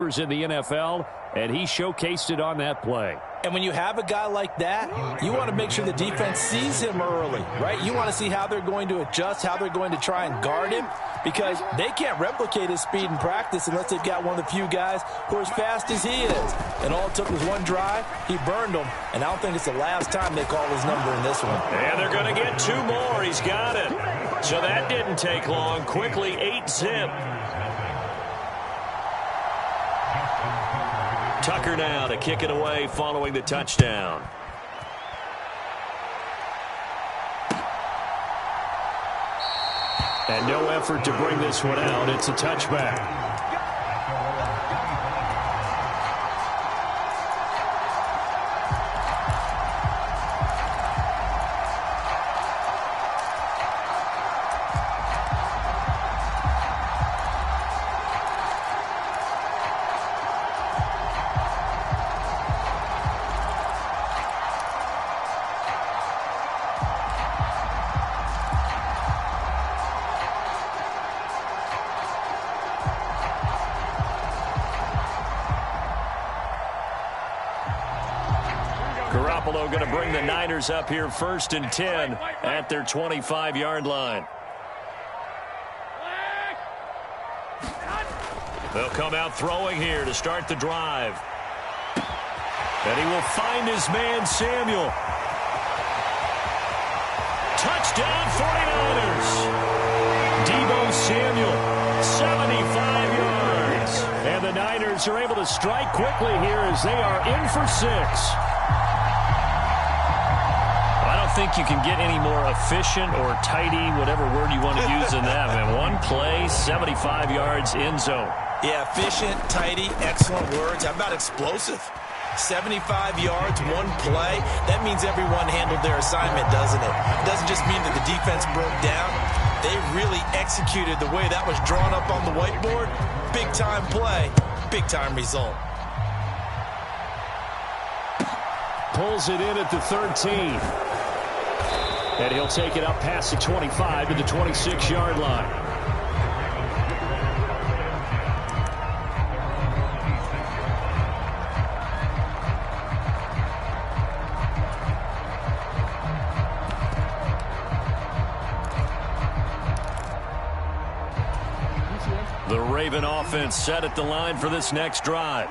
in the NFL, and he showcased it on that play. And when you have a guy like that, you want to make sure the defense sees him early, right? You want to see how they're going to adjust, how they're going to try and guard him, because they can't replicate his speed in practice unless they've got one of the few guys who are as fast as he is. And all it took was one drive. He burned them, and I don't think it's the last time they call his number in this one. And they're going to get 2 more. He's got it. So that didn't take long. Quickly, 8-zip. Tucker now to kick it away following the touchdown. And no effort to bring this one out. It's a touchback. Garoppolo going to bring the Niners up here 1st and 10 at their 25-yard line. They'll come out throwing here to start the drive. And he will find his man, Samuel. Touchdown, 49ers. Deebo Samuel, 75 yards. And the Niners are able to strike quickly here as they are in for 6. I don't think you can get any more efficient or tidy, whatever word you want to use in that. Man, one play, 75 yards, end zone. Yeah, efficient, tidy, excellent words. How about explosive? 75 yards, one play. That means everyone handled their assignment, doesn't it? It doesn't just mean that the defense broke down. They really executed the way that was drawn up on the whiteboard. Big-time play, big-time result. Pulls it in at the 13. And he'll take it up past the 25 to the 26-yard line. The Raven offense set at the line for this next drive.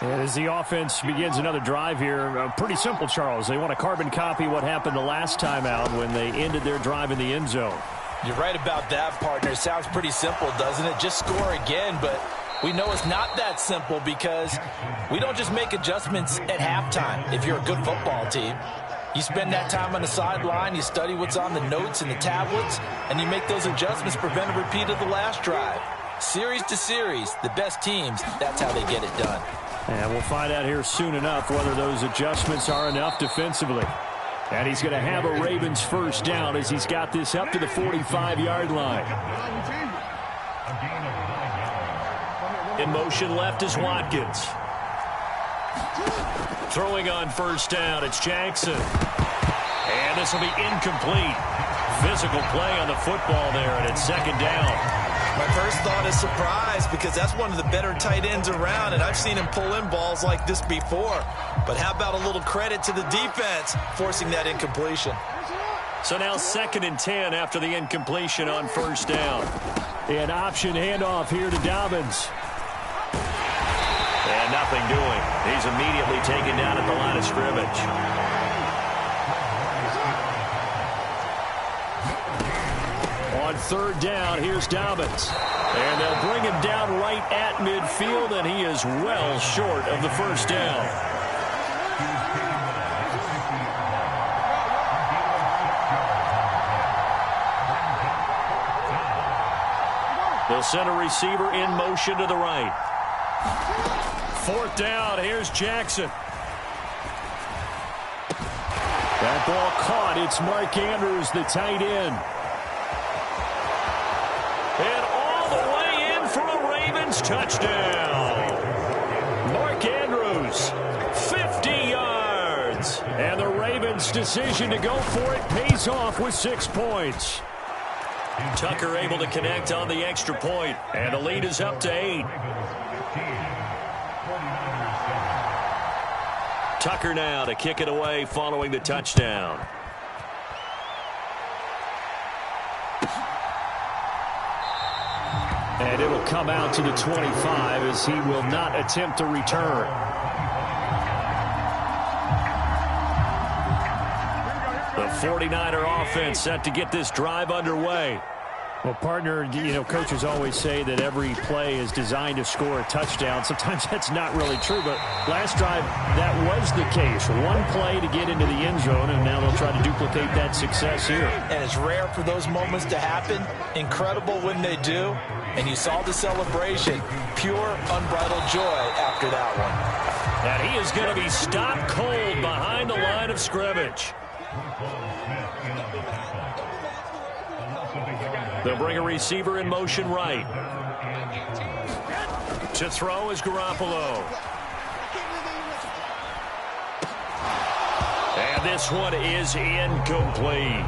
And as the offense begins another drive here, pretty simple, Charles. They want to carbon copy what happened the last time out when they ended their drive in the end zone. You're right about that, partner. It sounds pretty simple, doesn't it? Just score again, but we know it's not that simple because we don't just make adjustments at halftime if you're a good football team. You spend that time on the sideline, you study what's on the notes and the tablets, and you make those adjustments to prevent a repeat of the last drive. Series to series, the best teams, that's how they get it done. And we'll find out here soon enough whether those adjustments are enough defensively. And he's going to have a Ravens first down as he's got this up to the 45-yard line. In motion left is Watkins. Throwing on first down, it's Jackson. And this will be incomplete. Physical play on the football there, and it's 2nd down. My first thought is surprise because that's one of the better tight ends around, and I've seen him pull in balls like this before. But how about a little credit to the defense forcing that incompletion? So now 2nd and 10 after the incompletion on first down. An option handoff here to Dobbins. And nothing doing. He's immediately taken down at the line of scrimmage. On 3rd down, here's Dobbins. And they'll bring him down right at midfield, and he is well short of the first down. They'll send a receiver in motion to the right. 4th down, here's Jackson. That ball caught. It's Mark Andrews, the tight end. And all the way in for a Ravens touchdown. Mark Andrews, 50 yards. And the Ravens' decision to go for it pays off with 6 points. Tucker able to connect on the extra point, and the lead is up to 8. Tucker now to kick it away following the touchdown. And it'll come out to the 25 as he will not attempt to return. The 49er offense set to get this drive underway. Well, partner, coaches always say that every play is designed to score a touchdown. Sometimes that's not really true, but last drive, that was the case. One play to get into the end zone, and now they'll try to duplicate that success here. And it's rare for those moments to happen. Incredible when they do. And you saw the celebration. Pure, unbridled joy after that one. And he is going to be stopped cold behind the line of scrimmage. They'll bring a receiver in motion right. To throw is Garoppolo. And this one is incomplete.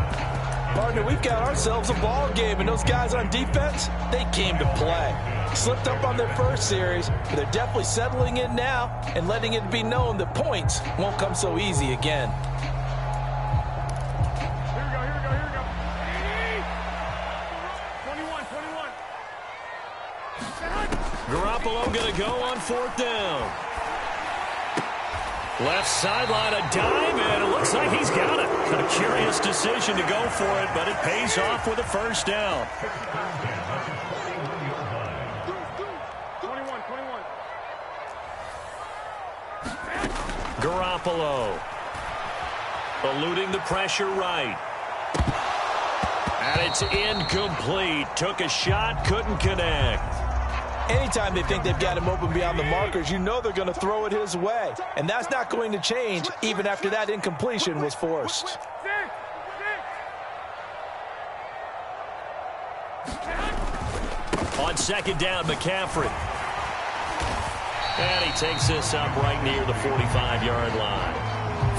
Partner, we've got ourselves a ball game, and those guys on defense, they came to play. Slipped up on their first series, but they're definitely settling in now and letting it be known that points won't come so easy again. Garoppolo going to go on 4th down. Left sideline, a dive, and it looks like he's got it. A curious decision to go for it, but it pays off with a first down. 21. Garoppolo. Eluding the pressure right. And it's incomplete. Took a shot, couldn't connect. Anytime they think they've got him open beyond the markers, you know they're going to throw it his way. And that's not going to change even after that incompletion was forced. On 2nd down, McCaffrey. And he takes this up right near the 45-yard line.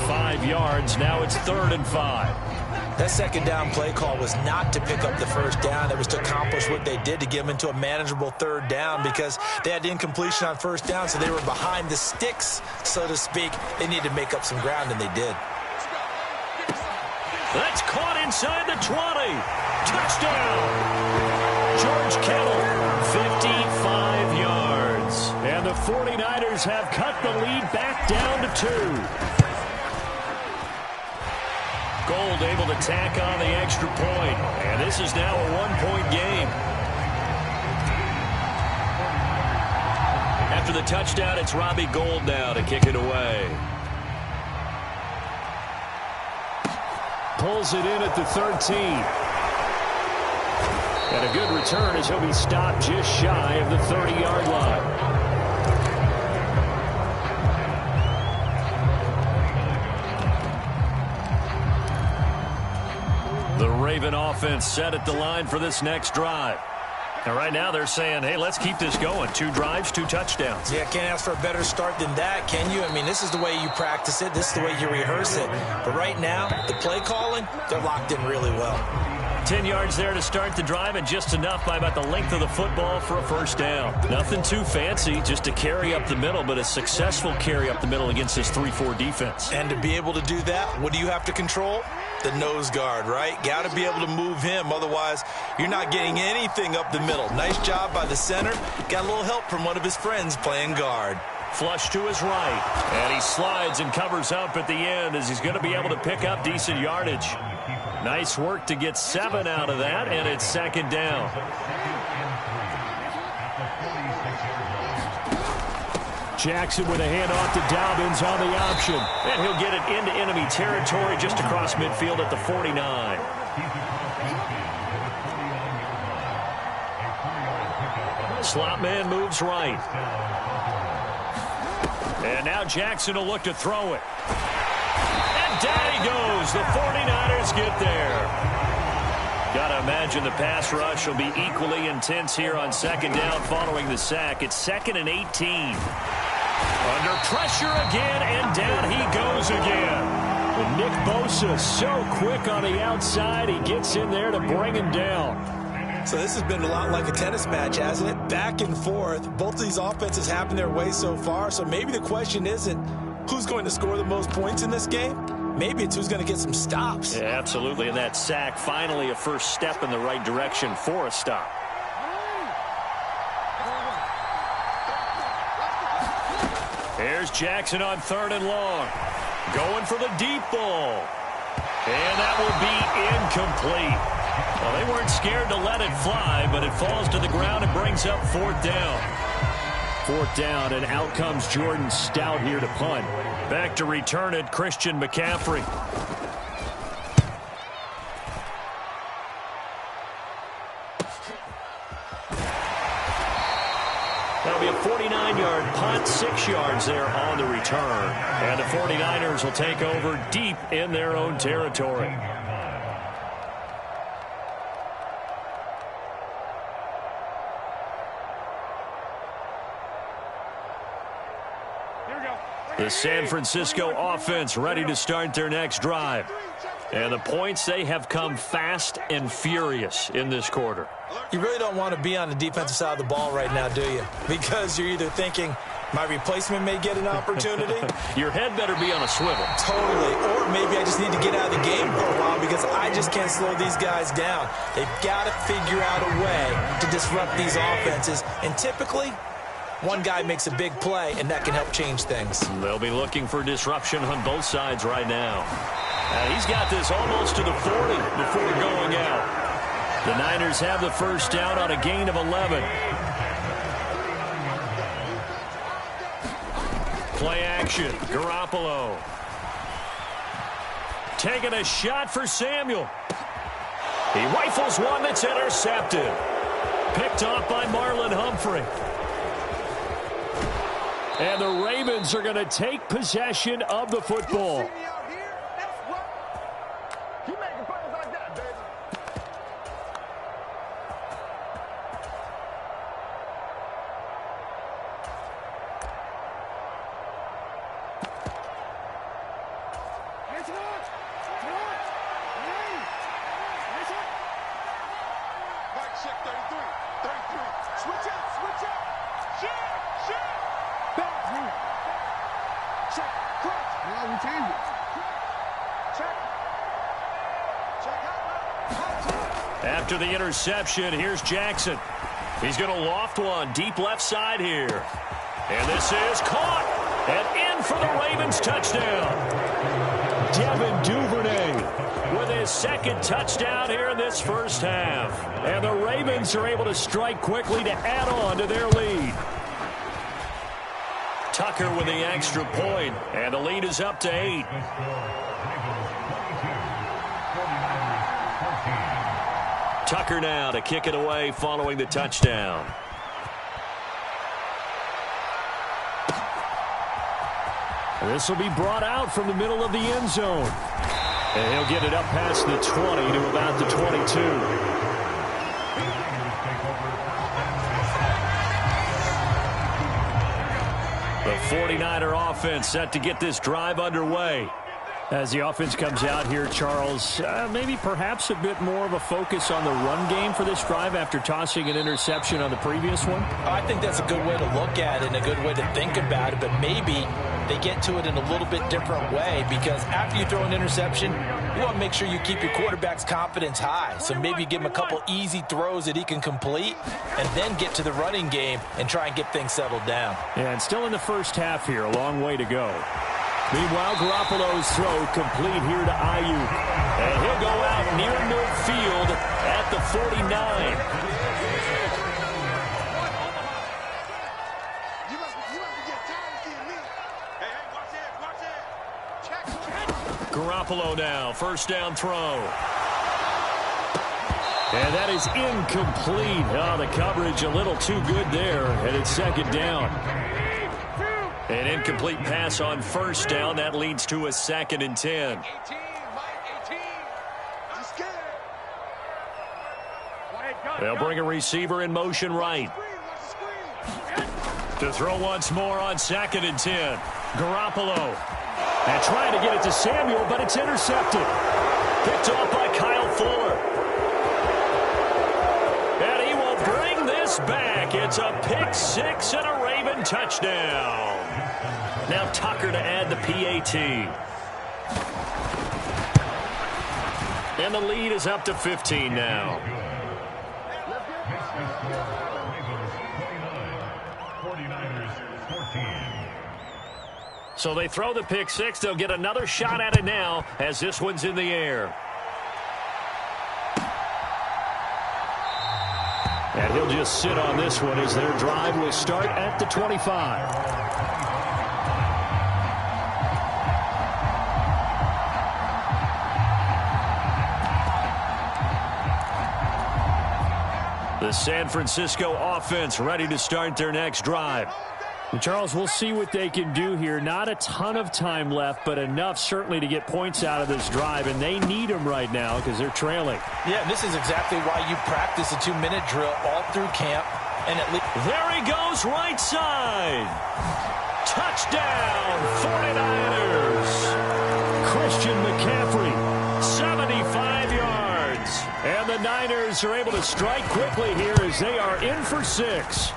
5 yards, now it's 3rd and 5. That 2nd down play call was not to pick up the first down. It was to accomplish what they did, to get them into a manageable 3rd down, because they had incompletion on 1st down, so they were behind the sticks, so to speak. They needed to make up some ground, and they did. That's caught inside the 20. Touchdown! George Kittle, 55 yards. And the 49ers have cut the lead back down to 2. Gold able to tack on the extra point. And this is now a 1-point game. After the touchdown, it's Robbie Gould now to kick it away. Pulls it in at the 13. And a good return as he'll be stopped just shy of the 30-yard line. The Raven offense set at the line for this next drive. And right now they're saying, hey, let's keep this going. 2 drives, 2 touchdowns. Yeah, can't ask for a better start than that, can you? I mean, this is the way you practice it. This is the way you rehearse it. But right now, the play calling, they're locked in really well. 10 yards there to start the drive, and just enough by about the length of the football for a first down. Nothing too fancy, just a carry up the middle, but a successful carry up the middle against this 3-4 defense. And to be able to do that, what do you have to control? The nose guard, right? Got to be able to move him. Otherwise, you're not getting anything up the middle. Nice job by the center. Got a little help from one of his friends playing guard. Flush to his right. And he slides and covers up at the end as he's going to be able to pick up decent yardage. Nice work to get 7 out of that, and it's 2nd down. Jackson with a handoff to Dobbins on the option. And he'll get it into enemy territory just across midfield at the 49. Slot man moves right. And now Jackson will look to throw it. And down he goes. The 49ers get there. Got to imagine the pass rush will be equally intense here on 2nd down following the sack. It's 2nd and 18. Under pressure again, and down he goes again. And Nick Bosa so quick on the outside. He gets in there to bring him down. So this has been a lot like a tennis match, hasn't it? Back and forth. Both of these offenses happen their way so far. So maybe the question isn't, who's going to score the most points in this game? Maybe it's who's going to get some stops. Yeah, absolutely, and that sack finally a first step in the right direction for a stop. Here's Jackson on 3rd and long. Going for the deep ball. And that will be incomplete. Well, they weren't scared to let it fly, but it falls to the ground and brings up 4th down. 4th down, and out comes Jordan Stout here to punt. Back to return it, Christian McCaffrey. That'll be a 49-yard punt, 6 yards there on the return. And the 49ers will take over deep in their own territory. The San Francisco offense ready to start their next drive. And the points, they have come fast and furious in this quarter. You really don't want to be on the defensive side of the ball right now, do you? Because you're either thinking, my replacement may get an opportunity. Your head better be on a swivel. Totally. Or maybe I just need to get out of the game for a while because I just can't slow these guys down. They've got to figure out a way to disrupt these offenses. And typically, one guy makes a big play, and that can help change things. They'll be looking for disruption on both sides right now. He's got this almost to the 40 before going out. The Niners have the first down on a gain of 11. Play action. Garoppolo. Taking a shot for Samuel. He rifles one that's intercepted. Picked off by Marlon Humphrey. And the Ravens are going to take possession of the football. After the interception, here's Jackson. He's going to loft one deep left side here. And this is caught. And in for the Ravens touchdown. Devin Duvernay with his second touchdown here in this first half. And the Ravens are able to strike quickly to add on to their lead. Tucker with the extra point, and the lead is up to 8. Tucker now to kick it away following the touchdown. This will be brought out from the middle of the end zone. And he'll get it up past the 20 to about the 22. The 49er offense set to get this drive underway. As the offense comes out here, Charles, maybe perhaps a bit more of a focus on the run game for this drive after tossing an interception on the previous one? I think that's a good way to look at it and a good way to think about it, but maybe they get to it in a little bit different way because after you throw an interception, you want to make sure you keep your quarterback's confidence high. So maybe you give him a couple easy throws that he can complete and then get to the running game and try and get things settled down. Yeah, and still in the first half here, a long way to go. Meanwhile, Garoppolo's throw complete here to Ayuk. And he'll go out near midfield at the 49. Garoppolo now, first down throw. And that is incomplete. Oh, the coverage a little too good there, and it's second down. An incomplete pass on first down. That leads to a 2nd and 10. They'll bring a receiver in motion right. To throw once more on 2nd and 10. Garoppolo. And trying to get it to Samuel, but it's intercepted. Picked off by Kyle Fuller. And he will bring this back. It's a pick 6 and a Raven touchdown. Now Tucker to add the PAT. And the lead is up to 15 now. So they throw the pick six. They'll get another shot at it now as this one's in the air. And he'll just sit on this one as their drive will start at the 25. The San Francisco offense ready to start their next drive. Charles, we'll see what they can do here. Not a ton of time left, but enough certainly to get points out of this drive, and they need them right now because they're trailing. Yeah, this is exactly why you practice a 2-minute drill all through camp. And at least there he goes, right side. Touchdown, 49ers. Christian McCaffrey, 75 yards. And the Niners are able to strike quickly here as they are in for 6.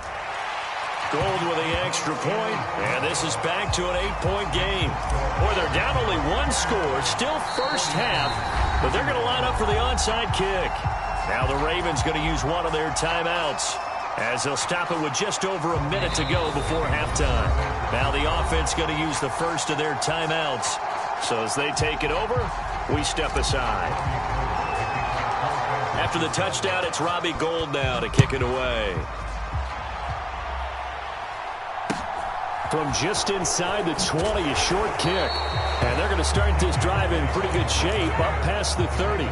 Gold with the extra point, and this is back to an 8-point game. Boy, they're down only one score, still first half, but they're going to line up for the onside kick. Now the Ravens going to use one of their timeouts as they'll stop it with just over a minute to go before halftime. Now the offense going to use the first of their timeouts. So as they take it over, we step aside. After the touchdown, it's Robbie Gould now to kick it away. From just inside the 20, a short kick. And they're going to start this drive in pretty good shape, up past the 30.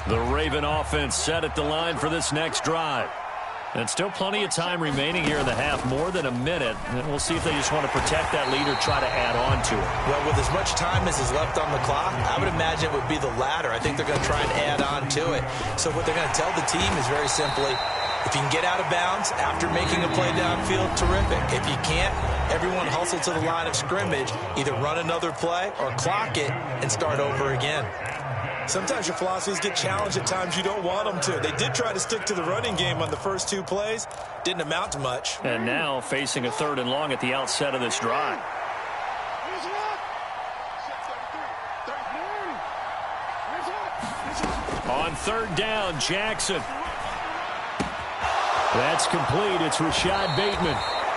The Raven offense set at the line for this next drive. And still plenty of time remaining here in the half, more than a minute. And we'll see if they just want to protect that lead or try to add on to it. Well, with as much time as is left on the clock, I would imagine it would be the latter. I think they're going to try and add on to it. So what they're going to tell the team is very simply, if you can get out of bounds after making a play downfield, terrific. If you can't, everyone hustle to the line of scrimmage, either run another play or clock it and start over again. Sometimes your philosophies get challenged at times you don't want them to. They did try to stick to the running game on the first 2 plays. Didn't amount to much. And now facing a 3rd and long at the outset of this drive. On 3rd down, Jackson. That's complete. It's Rashad Bateman.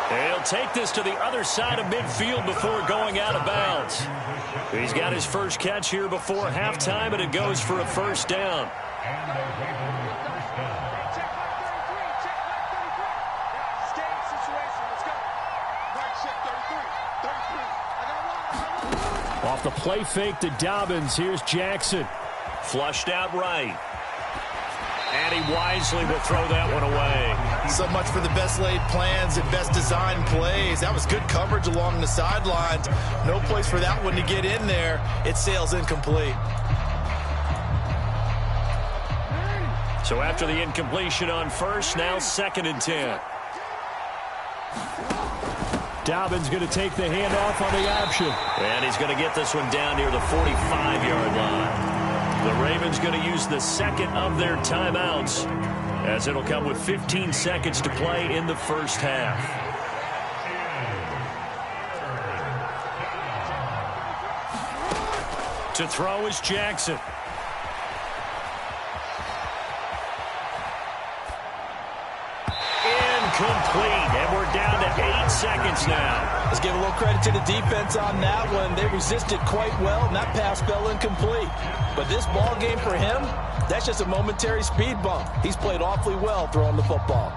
He'll take this to the other side of midfield before going out of bounds. He's got his first catch here before halftime, and it goes for a 1st down. Off the play fake to Dobbins, here's Jackson. Flushed out right. And he wisely will throw that one away. So much for the best laid plans and best designed plays. That was good coverage along the sidelines. No place for that one to get in there. It sails incomplete. So after the incompletion on 1st, now 2nd and 10. Dobbins going to take the handoff on the option. And he's going to get this one down near the 45-yard line. The Ravens going to use the 2nd of their timeouts as it'll come with 15 seconds to play in the first half. To throw is Jackson. Incomplete, and we're down to 8 seconds now. Let's give a little credit to the defense on that one. They resisted quite well, and that pass fell incomplete. But this ball game for him, that's just a momentary speed bump. He's played awfully well throwing the football.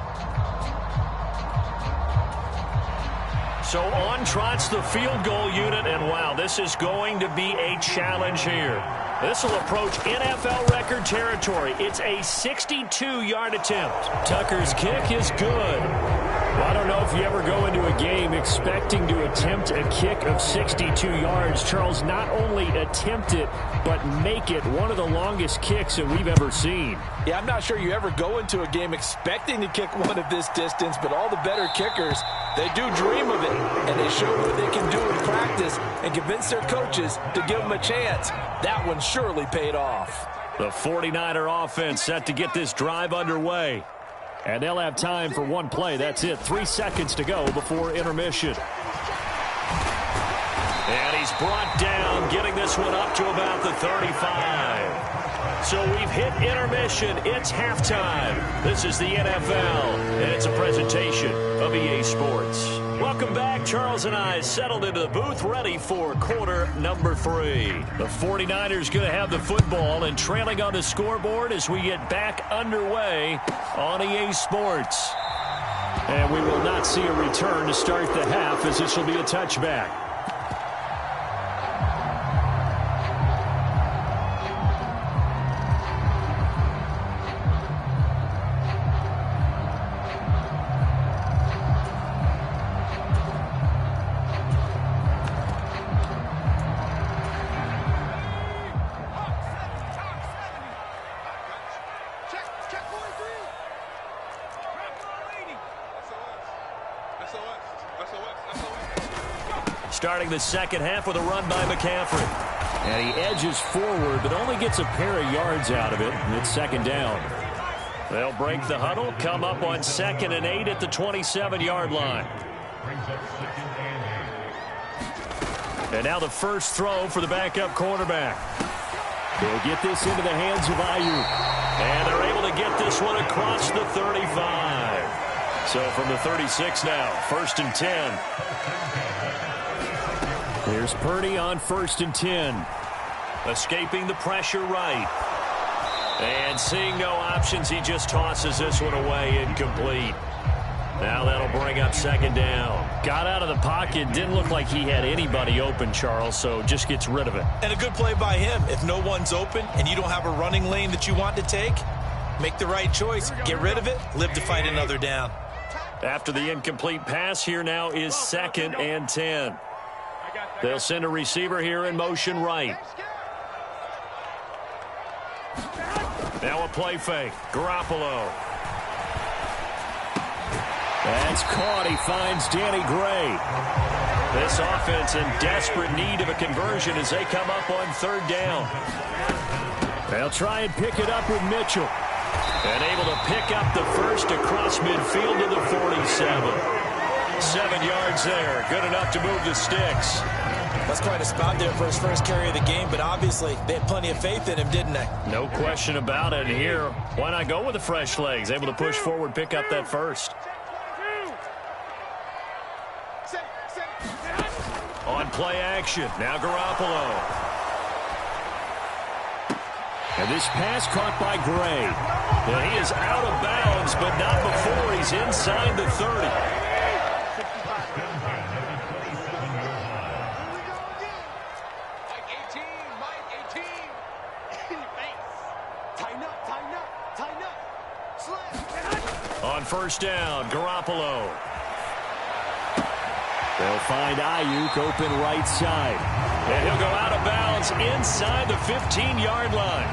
So on trots the field goal unit, and wow, this is going to be a challenge here. This will approach NFL record territory. It's a 62-yard attempt. Tucker's kick is good. Well, I don't know if you ever go into a game expecting to attempt a kick of 62 yards. Charles, not only attempt it, but make it one of the longest kicks that we've ever seen. Yeah, I'm not sure you ever go into a game expecting to kick one of this distance, but all the better kickers, they do dream of it, and they show what they can do in practice and convince their coaches to give them a chance. That one surely paid off. The 49er offense set to get this drive underway. And they'll have time for one play. That's it. 3 seconds to go before intermission. And he's brought down, getting this one up to about the 35. So we've hit intermission. It's halftime. This is the NFL, and it's a presentation of EA Sports. Welcome back. Charles and I settled into the booth, ready for quarter number 3. The 49ers going to have the football and trailing on the scoreboard as we get back underway on EA Sports. And we will not see a return to start the half, as this will be a touchback. Starting the second half with a run by McCaffrey. And he edges forward, but only gets a pair of yards out of it, and it's second down. They'll break the huddle, come up on 2nd and 8 at the 27-yard line. And now the first throw for the backup quarterback. They'll get this into the hands of Ayuk. And they're able to get this one across the 35. So from the 36 now, 1st and 10. Here's Purdy on 1st and 10. Escaping the pressure right. And seeing no options, he just tosses this one away, incomplete. Now that'll bring up 2nd down. Got out of the pocket, didn't look like he had anybody open, Charles, so just gets rid of it. And a good play by him. If no one's open and you don't have a running lane that you want to take, make the right choice. Get rid of it, live to fight another down. After the incomplete pass, here now is 2nd and 10. They'll send a receiver here in motion right. Now a play fake. Garoppolo. That's caught. He finds Danny Gray. This offense in desperate need of a conversion as they come up on 3rd down. They'll try and pick it up with Mitchell. And able to pick up the first across midfield to the 47. 7 yards there. Good enough to move the sticks. That's quite a spot there for his first carry of the game, but obviously they had plenty of faith in him, didn't they? No question about it. Here, why not go with the fresh legs? Able to push forward, pick up that first. On play action, now Garoppolo. And this pass caught by Gray. And he is out of bounds, but not before he's inside the 30. On 1st down, Garoppolo. They'll find Ayuk open right side. And he'll go out of bounds inside the 15-yard line.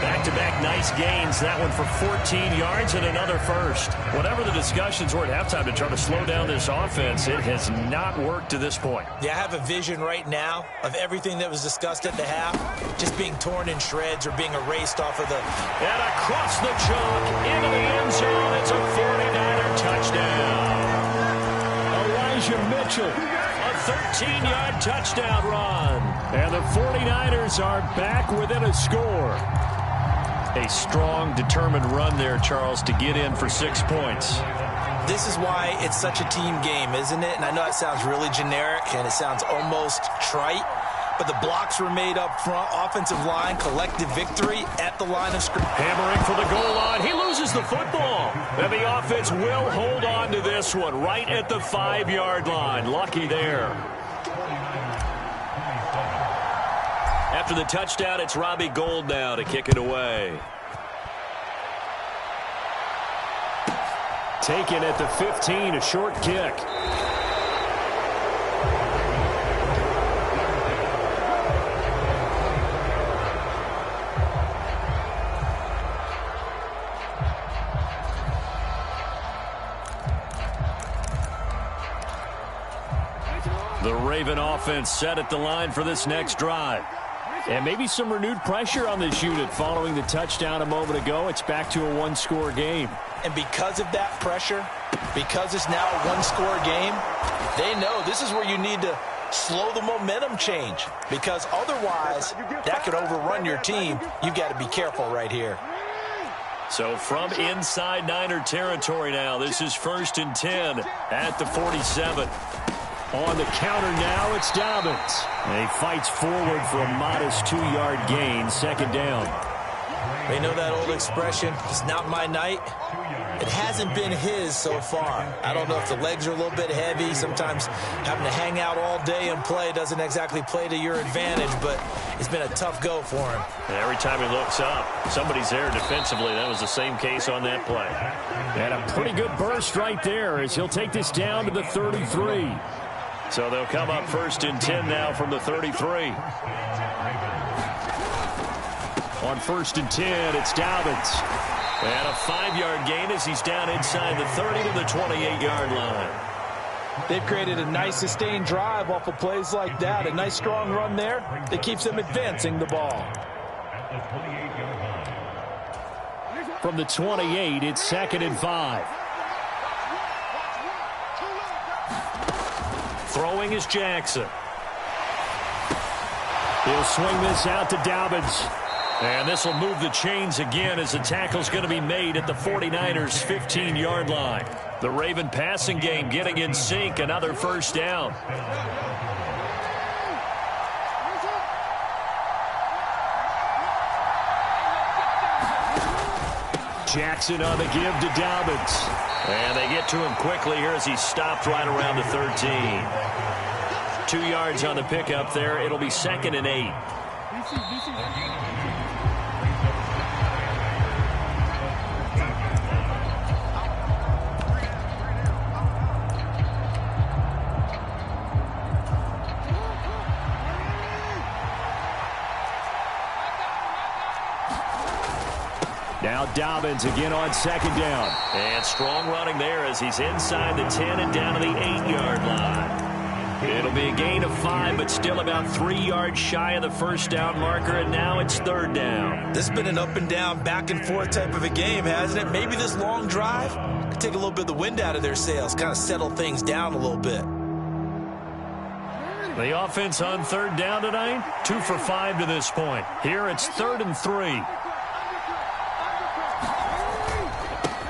Back-to-back nice gains. That one for 14 yards and another first. Whatever the discussions were at halftime to try to slow down this offense, it has not worked to this point. Yeah, I have a vision right now of everything that was discussed at the half just being torn in shreds or being erased off of the... And across the chalk into the end zone. It's a 49er touchdown. Elijah Mitchell. A 13-yard touchdown run. And the 49ers are back within a score. A strong, determined run there, Charles, to get in for 6 points. This is why it's such a team game, isn't it? And I know it sounds really generic and it sounds almost trite, but the blocks were made up front. Offensive line, collective victory at the line of scrimmage. Hammering for the goal line. He loses the football. And the offense will hold on to this one right at the 5-yard line. Lucky there. After the touchdown, it's Robbie Gould now to kick it away. Taken at the 15, a short kick. The Raven offense set at the line for this next drive. And maybe some renewed pressure on this unit following the touchdown a moment ago. It's back to a one-score game. And because of that pressure, because it's now a one-score game, they know this is where you need to slow the momentum change. Because otherwise, that could overrun your team. You've got to be careful right here. So from inside Niner territory now, this is 1st and 10 at the 47. On the counter now, it's Dobbins. And he fights forward for a modest 2-yard gain, 2nd down. They know that old expression, it's not my night. It hasn't been his so far. I don't know if the legs are a little bit heavy. Sometimes having to hang out all day and play doesn't exactly play to your advantage, but it's been a tough go for him. And every time he looks up, somebody's there defensively. That was the same case on that play. And a pretty good burst right there as he'll take this down to the 33. So they'll come up 1st and 10 now from the 33. On 1st and 10, it's Dobbins. And a 5-yard gain as he's down inside the 30 to the 28-yard line. They've created a nice sustained drive off of plays like that. A nice strong run there that keeps them advancing the ball. From the 28, it's 2nd and 5. Throwing is Jackson. He'll swing this out to Dobbins. And this will move the chains again as the tackle's going to be made at the 49ers' 15-yard line. The Raven passing game getting in sync, another 1st down. Jackson on the give to Dobbins. And they get to him quickly here as he's stopped right around the 13. 2 yards on the pickup there. It'll be 2nd and 8. Now Dobbins again on 2nd down. And strong running there as he's inside the 10 and down to the 8-yard line. It'll be a gain of 5, but still about 3 yards shy of the 1st down marker, and now it's 3rd down. This has been an up and down, back and forth type of a game, hasn't it? Maybe this long drive could take a little bit of the wind out of their sails, kind of settle things down a little bit. The offense on 3rd down tonight, 2 for 5 to this point. Here it's 3rd and 3.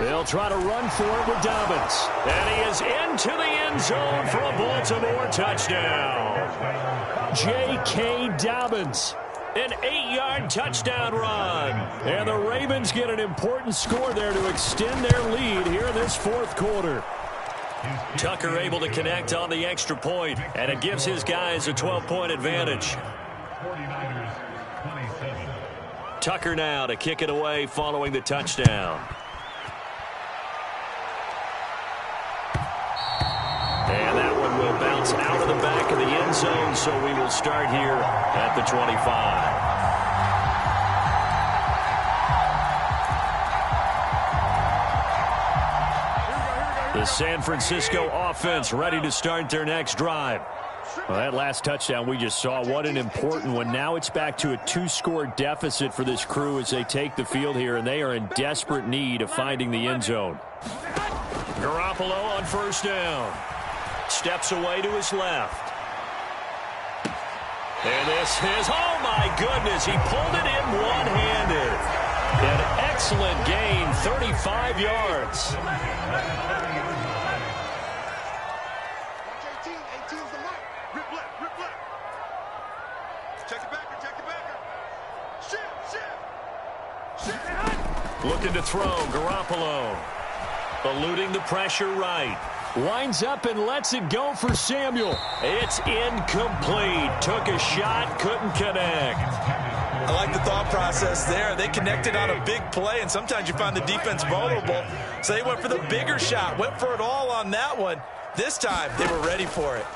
They'll try to run for it with Dobbins. And he is into the end zone for a Baltimore touchdown. J.K. Dobbins. An 8-yard touchdown run. And the Ravens get an important score there to extend their lead here in this 4th quarter. Tucker able to connect on the extra point, and it gives his guys a 12-point advantage. Tucker now to kick it away following the touchdown. And that one will bounce out of the back of the end zone, so we will start here at the 25. The San Francisco offense ready to start their next drive. Well, that last touchdown we just saw, what an important one. Now it's back to a 2-score deficit for this crew as they take the field here, and they are in desperate need of finding the end zone. Garoppolo on 1st down. Steps away to his left. And this is, oh my goodness, he pulled it in one-handed. An excellent gain, 35 yards. Looking to throw, Garoppolo. Eluding the pressure right. Winds up and lets it go for Samuel. It's incomplete. Took a shot, couldn't connect. I like the thought process there. They connected on a big play, and sometimes you find the defense vulnerable. So they went for the bigger shot, went for it all on that one. This time, they were ready for it.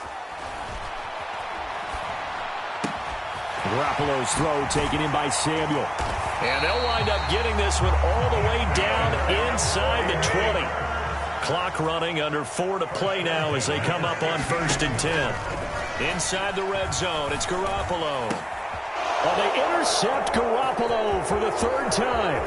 Garoppolo's throw taken in by Samuel. And they'll wind up getting this one all the way down inside the 20. Clock running, under 4 to play now as they come up on 1st and 10. Inside the red zone, it's Garoppolo. Well, they intercept Garoppolo for the 3rd time.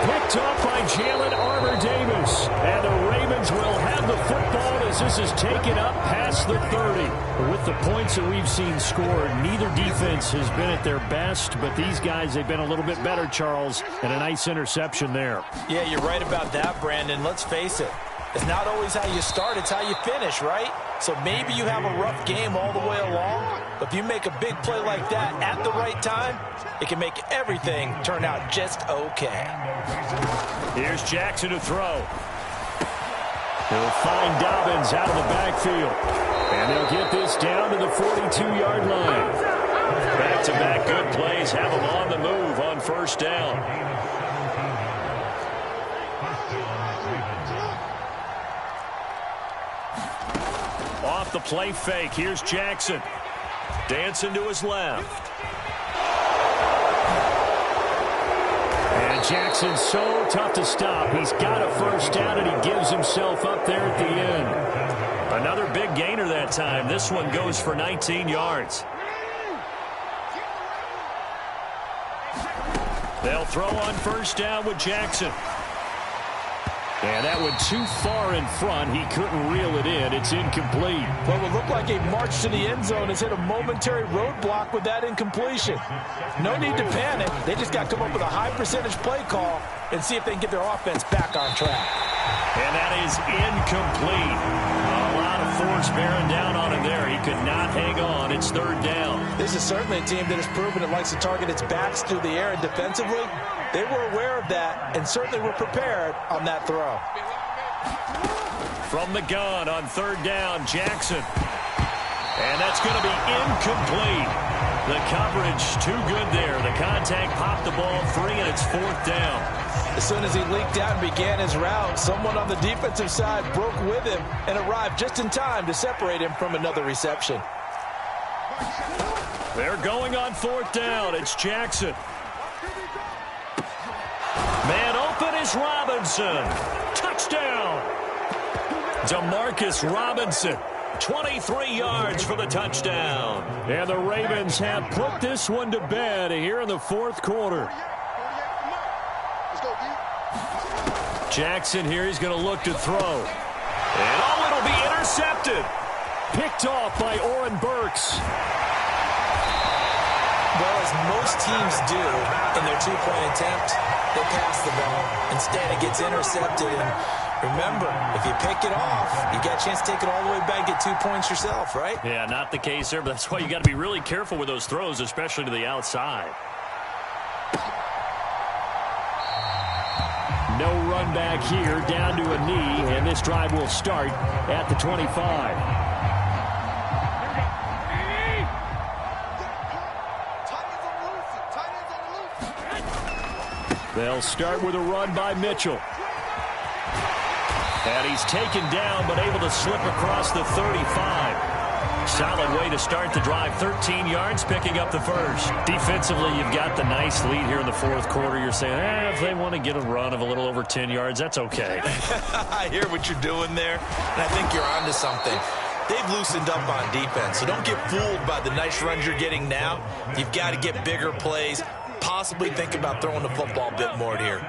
Picked up by Jalen Armour-Davis. And the Ravens will have the football as this is taken up past the 30. With the points that we've seen scored, neither defense has been at their best, but these guys, they've been a little bit better, Charles, and a nice interception there. Yeah, you're right about that, Brandon. Let's face it. It's not always how you start, it's how you finish, right? So maybe you have a rough game all the way along, but if you make a big play like that at the right time, it can make everything turn out just okay. Here's Jackson to throw. They'll find Dobbins out of the backfield. And they'll get this down to the 42-yard line. Back-to-back good plays have them on the move on 1st down. Off the play fake. Here's Jackson. Dancing to his left. And Jackson's so tough to stop. He's got a 1st down, and he gives himself up there at the end. Another big gainer that time. This one goes for 19 yards. They'll throw on 1st down with Jackson. And that one too far in front. He couldn't reel it in. It's incomplete. What would look like a march to the end zone has hit a momentary roadblock with that incompletion. No need to panic. They just got to come up with a high percentage play call and see if they can get their offense back on track. And that is incomplete. A lot of force bearing down on him there. He could not hang on. It's 3rd down. This is certainly a team that has proven it likes to target its backs through the air, and defensively, they were aware of that and certainly were prepared on that throw. From the gun on 3rd down, Jackson. And that's going to be incomplete. The coverage too good there. The contact popped the ball free, and it's 4th down. As soon as he leaked out and began his route, someone on the defensive side broke with him and arrived just in time to separate him from another reception. They're going on 4th down. It's Jackson. Man open is Robinson. Touchdown. Demarcus Robinson. 23 yards for the touchdown. And the Ravens have put this one to bed here in the 4th quarter. Jackson here, he's going to look to throw. And it'll be intercepted. Picked off by Oren Burks. Well, as most teams do in their 2-point attempt, they pass the ball. Instead, it gets intercepted. And remember, if you pick it off, you got a chance to take it all the way back, get 2 points yourself, right? Yeah, not the case there, but that's why you got to be really careful with those throws, especially to the outside. No run back here, down to a knee, and this drive will start at the 25. They'll start with a run by Mitchell. And he's taken down, but able to slip across the 35. Solid way to start the drive. 13 yards, picking up the 1st. Defensively, you've got the nice lead here in the 4th quarter. You're saying, if they want to get a run of a little over 10 yards, that's okay. I hear what you're doing there, and I think you're onto something. They've loosened up on defense, so don't get fooled by the nice runs you're getting now. You've got to get bigger plays, possibly think about throwing the football a bit more here.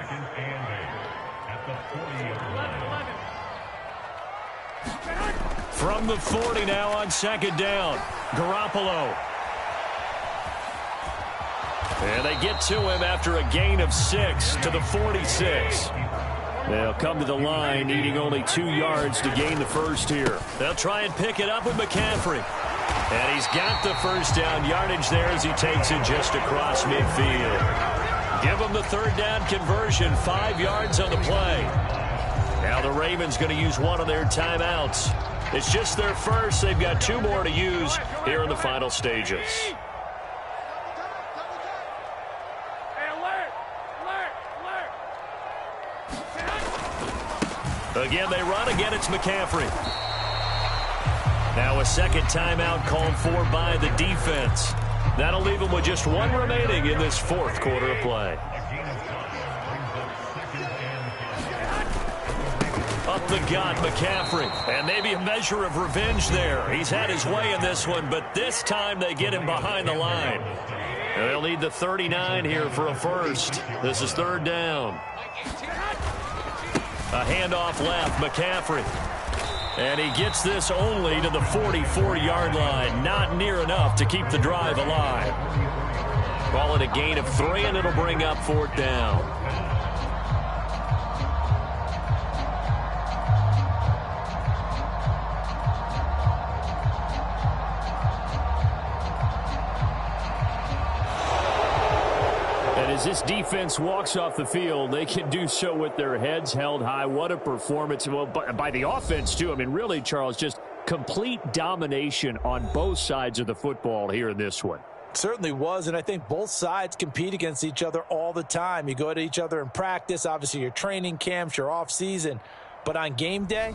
From the 40 now on 2nd down. Garoppolo. And they get to him after a gain of 6 to the 46. They'll come to the line needing only 2 yards to gain the 1st here. They'll try and pick it up with McCaffrey. And he's got the 1st down yardage there as he takes it just across midfield. Give him the 3rd down conversion, 5 yards on the play. Now the Ravens going to use one of their timeouts. It's just their first. They've got 2 more to use here in the final stages. Again, they run. Again, it's McCaffrey. Now a second timeout called for by the defense. That'll leave them with just one remaining in this fourth quarter of play. Up the gut, McCaffrey. And maybe a measure of revenge there. He's had his way in this one, but this time they get him behind the line. And they'll need the 39 here for a first. This is third down. A handoff left, McCaffrey. And he gets this only to the 44-yard line. Not near enough to keep the drive alive. Call it a gain of 3, and it'll bring up fourth down. As this defense walks off the field, they can do so with their heads held high. What a performance. Well, by the offense, too. I mean, really, Charles, just complete domination on both sides of the football here in this one. Certainly was, and I think both sides compete against each other all the time. You go to each other in practice, obviously your training camps, your off-season. But on game day,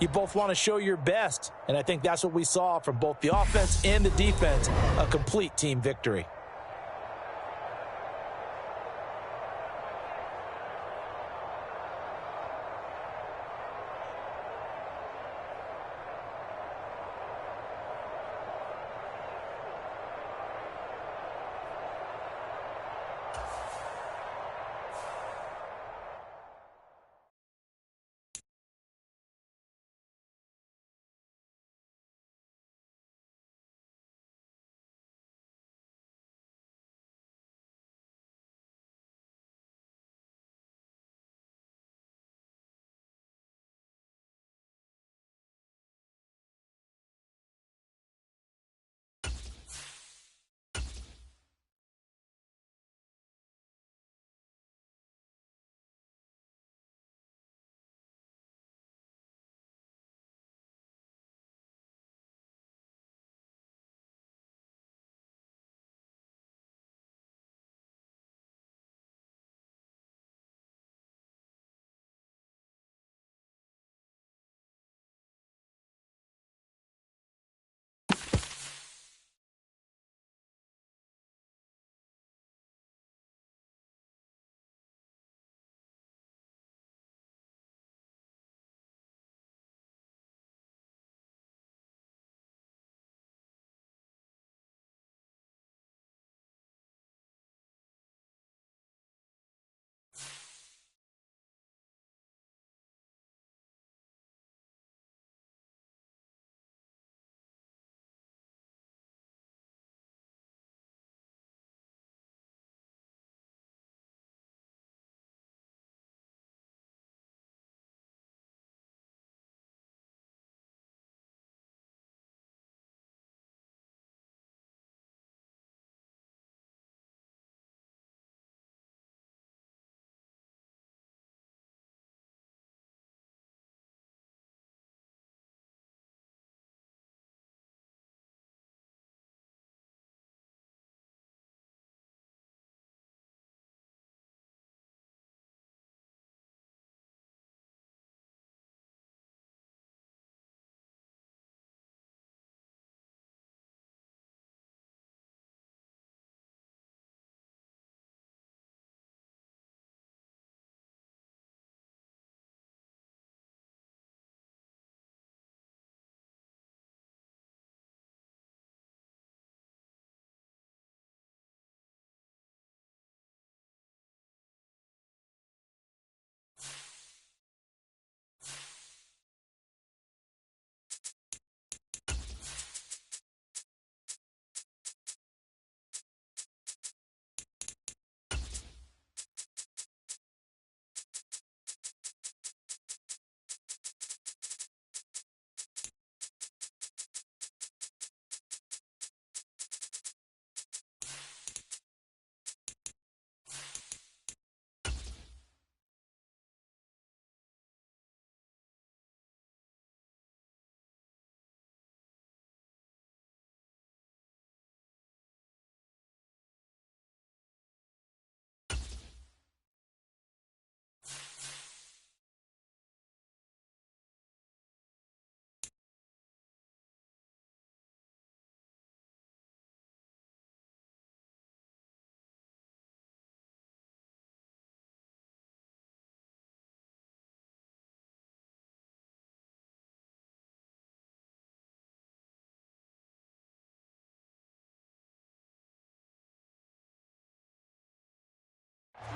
you both want to show your best. And I think that's what we saw from both the offense and the defense, a complete team victory.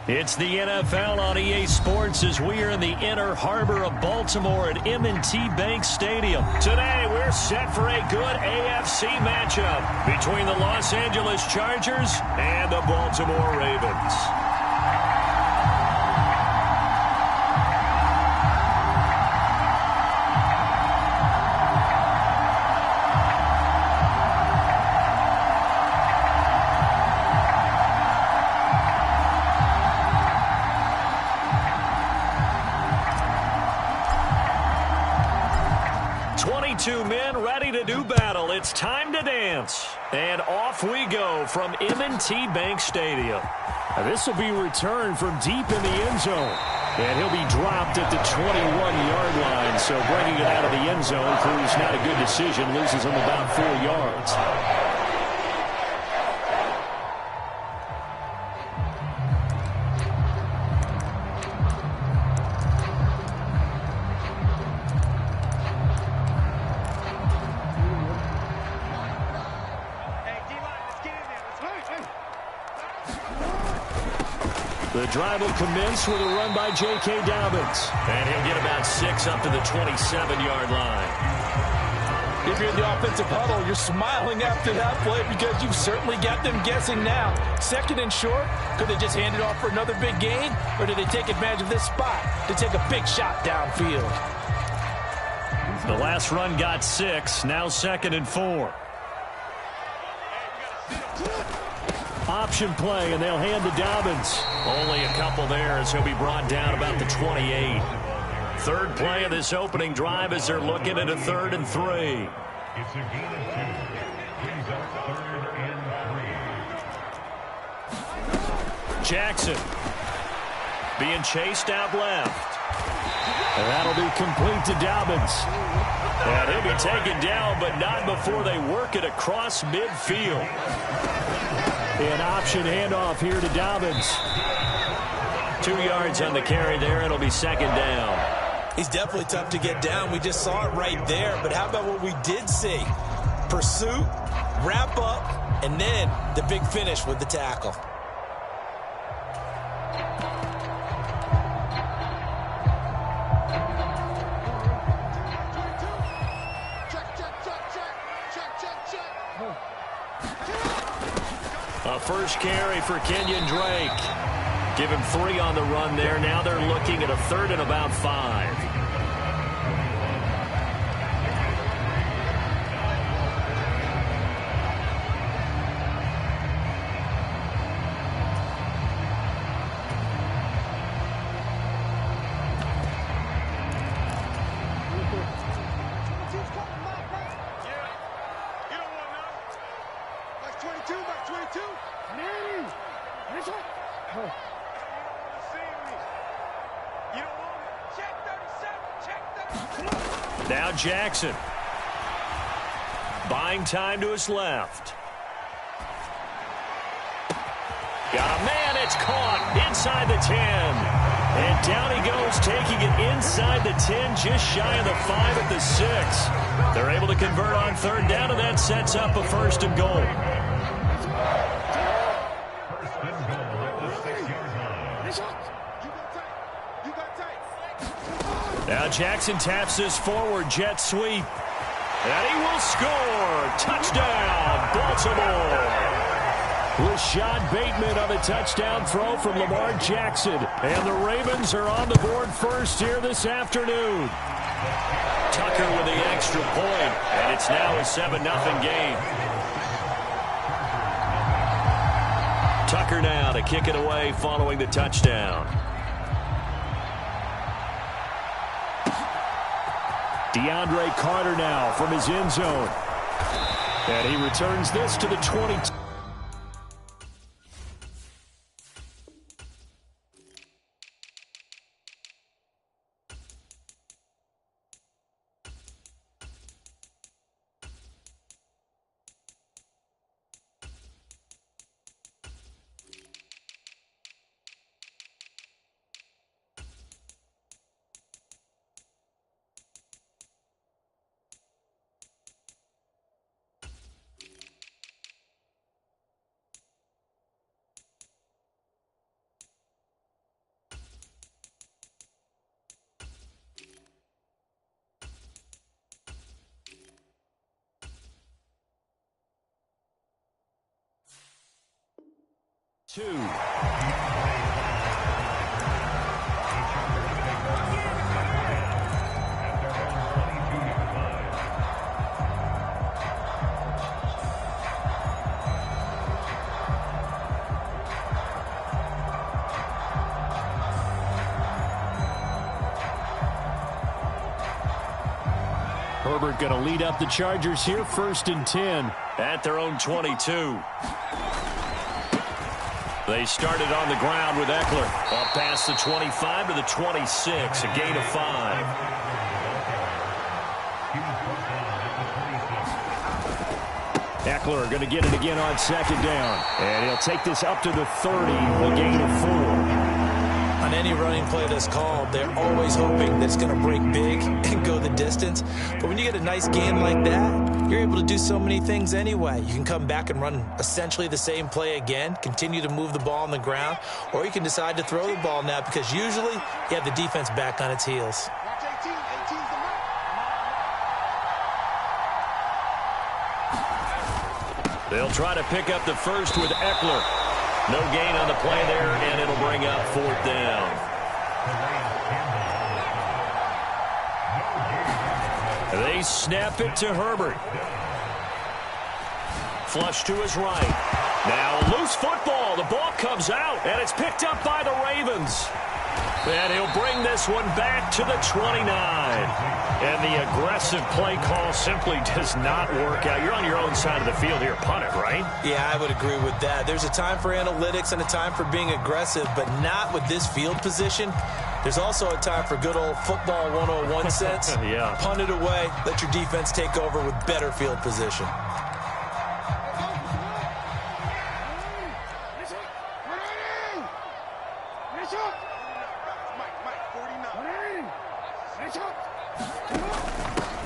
It's the NFL on EA Sports as we are in the inner harbor of Baltimore at M&T Bank Stadium. Today, we're set for a good AFC matchup between the Los Angeles Chargers and the Baltimore Ravens. Two men ready to do battle. It's time to dance. And off we go from M&T Bank Stadium. This will be returned from deep in the end zone. And he'll be dropped at the 21-yard line. So bringing it out of the end zone proves not a good decision. Loses him about 4 yards. The drive will commence with a run by J.K. Dobbins. And he'll get about 6 up to the 27-yard line. If you're in the offensive huddle, you're smiling after that play because you've certainly got them guessing now. 2nd and short, could they just hand it off for another big gain? Or did they take advantage of this spot to take a big shot downfield? The last run got 6, now 2nd and 4. Option play, and they'll hand to Dobbins. Only a couple there as he'll be brought down about the 28. Third play of this opening drive as they're looking at a 3rd and 3. It's a gain of 2. Brings up 3rd and 3. Jackson being chased out left. And that'll be complete to Dobbins. And he'll be taken down, but not before they work it across midfield. An option handoff here to Dobbins. 2 yards on the carry there. It'll be 2nd down. He's definitely tough to get down. We just saw it right there. But how about what we did see? Pursuit, wrap up, and then the big finish with the tackle. A first carry for Kenyon Drake. Give him 3 on the run there. Now they're looking at a 3rd and about 5. Now Jackson. Buying time to his left. Got a man. It's caught inside the 10. And down he goes, taking it inside the 10, just shy of the 5 at the 6. They're able to convert on 3rd down, and that sets up a 1st and goal. Now Jackson taps this forward jet sweep. And he will score. Touchdown, Baltimore. Rashad Bateman on the touchdown throw from Lamar Jackson. And the Ravens are on the board first here this afternoon. Tucker with the extra point, and it's now a 7-0 game. Tucker now to kick it away following the touchdown. DeAndre Carter now from his end zone. And he returns this to the 22. 2. Herbert going to lead up the Chargers here, 1st and 10. At their own 22. They started on the ground with Eckler. Up past the 25 to the 26, a gain of 5. Eckler going to get it again on 2nd down. And he'll take this up to the 30, a gain of 4. On any running play that's called, they're always hoping that it's going to break big and go the distance. But when you get a nice gain like that, you're able to do so many things anyway. You can come back and run essentially the same play again, continue to move the ball on the ground, or you can decide to throw the ball now because usually you have the defense back on its heels. They'll try to pick up the first with Eckler. No gain on the play there, and it'll bring up 4th down. They snap it to Herbert. Flush to his right. Now loose football. The ball comes out, and it's picked up by the Ravens. And he'll bring this one back to the 29. And the aggressive play call simply does not work out. You're on your own side of the field here. Punt it, right? Yeah, I would agree with that. There's a time for analytics and a time for being aggressive, but not with this field position. There's also a time for good old football 101 sense. Yeah. Punt it away. Let your defense take over with better field position.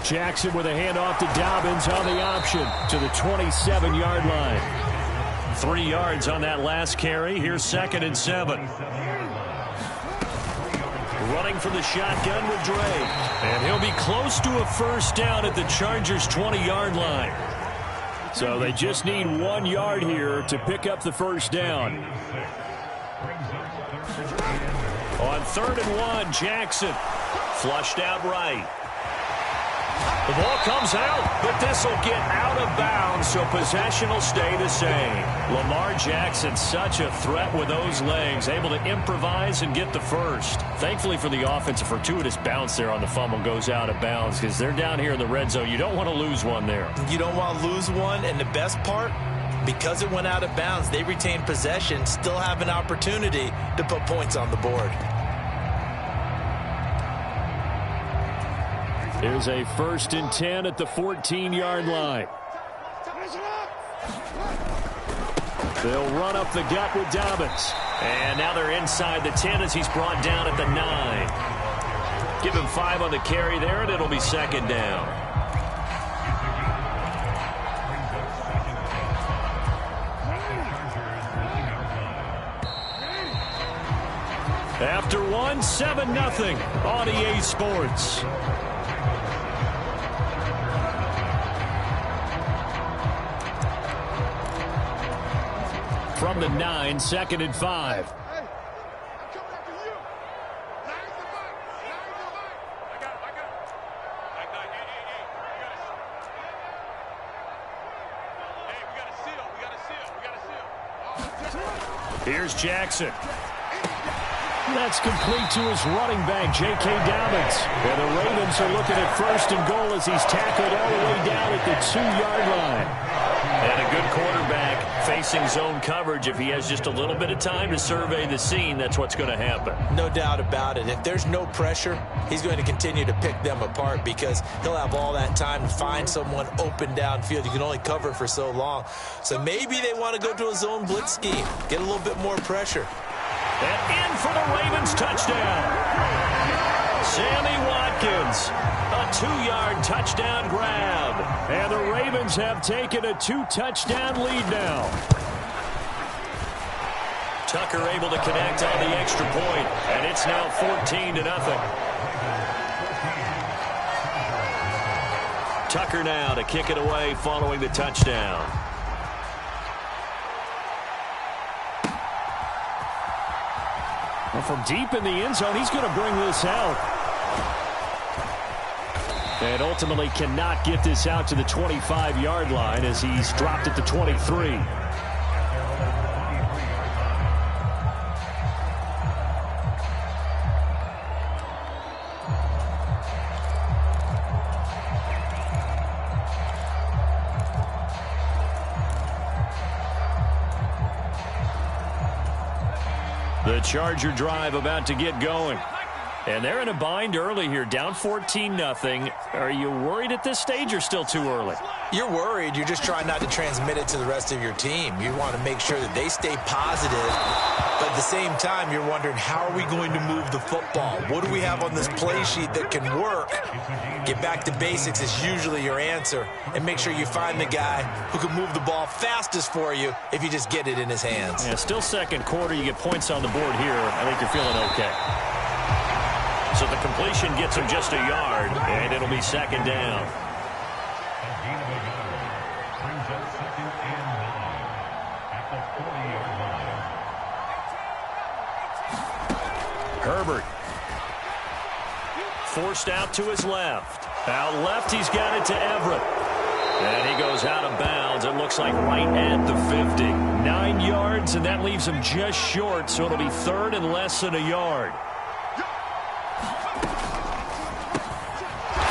Jackson with a handoff to Dobbins on the option to the 27-yard line. 3 yards on that last carry. Here's 2nd and 7. Running from the shotgun with Drake. And he'll be close to a 1st down at the Chargers' 20-yard line. So they just need 1 yard here to pick up the 1st down. On 3rd and 1, Jackson flushed out right. The ball comes out, but this will get out of bounds, so possession will stay the same. Lamar Jackson, such a threat with those legs, able to improvise and get the first. Thankfully for the offense, a fortuitous bounce there on the fumble goes out of bounds because they're down here in the red zone. You don't want to lose one there. You don't want to lose one, and the best part, because it went out of bounds, they retain possession, still have an opportunity to put points on the board. Here's a 1st and 10 at the 14-yard line. They'll run up the gut with Dobbins. And now they're inside the 10 as he's brought down at the 9. Give him 5 on the carry there, and it'll be 2nd down. After 1, 7-0 on EA Sports. From the 9, 2nd and 5. Here's Jackson. That's complete to his running back, J.K. Dobbins. And the Ravens are looking at 1st and goal as he's tackled all the way down at the 2-yard line. And a good quarterback facing zone coverage. If he has just a little bit of time to survey the scene, that's what's going to happen. No doubt about it. If there's no pressure, he's going to continue to pick them apart because he'll have all that time to find someone open downfield. You can only cover for so long. So maybe they want to go to a zone blitz scheme, get a little bit more pressure. And in for the Ravens touchdown. Sammy Watkins, a 2-yard touchdown grab. And the Ravens have taken a 2-touchdown lead now. Tucker able to connect on the extra point, and it's now 14-0. Tucker now to kick it away following the touchdown. Well, from deep in the end zone, he's going to bring this out. And ultimately cannot get this out to the 25-yard line as he's dropped at the 23. The Charger drive about to get going. And they're in a bind early here, down 14-0. Are you worried at this stage or still too early? You're worried. You're just trying not to transmit it to the rest of your team. You want to make sure that they stay positive. But at the same time, you're wondering, how are we going to move the football? What do we have on this play sheet that can work? Get back to basics is usually your answer. And make sure you find the guy who can move the ball fastest for you if you just get it in his hands. Yeah, still second quarter. You get points on the board here. I think you're feeling okay. So the completion gets him just a yard, and it'll be second down. Herbert. Forced out to his left. Out left, he's got it to Everett. And he goes out of bounds. It looks like right at the 50. 9 yards, and that leaves him just short, so it'll be third and less than a yard.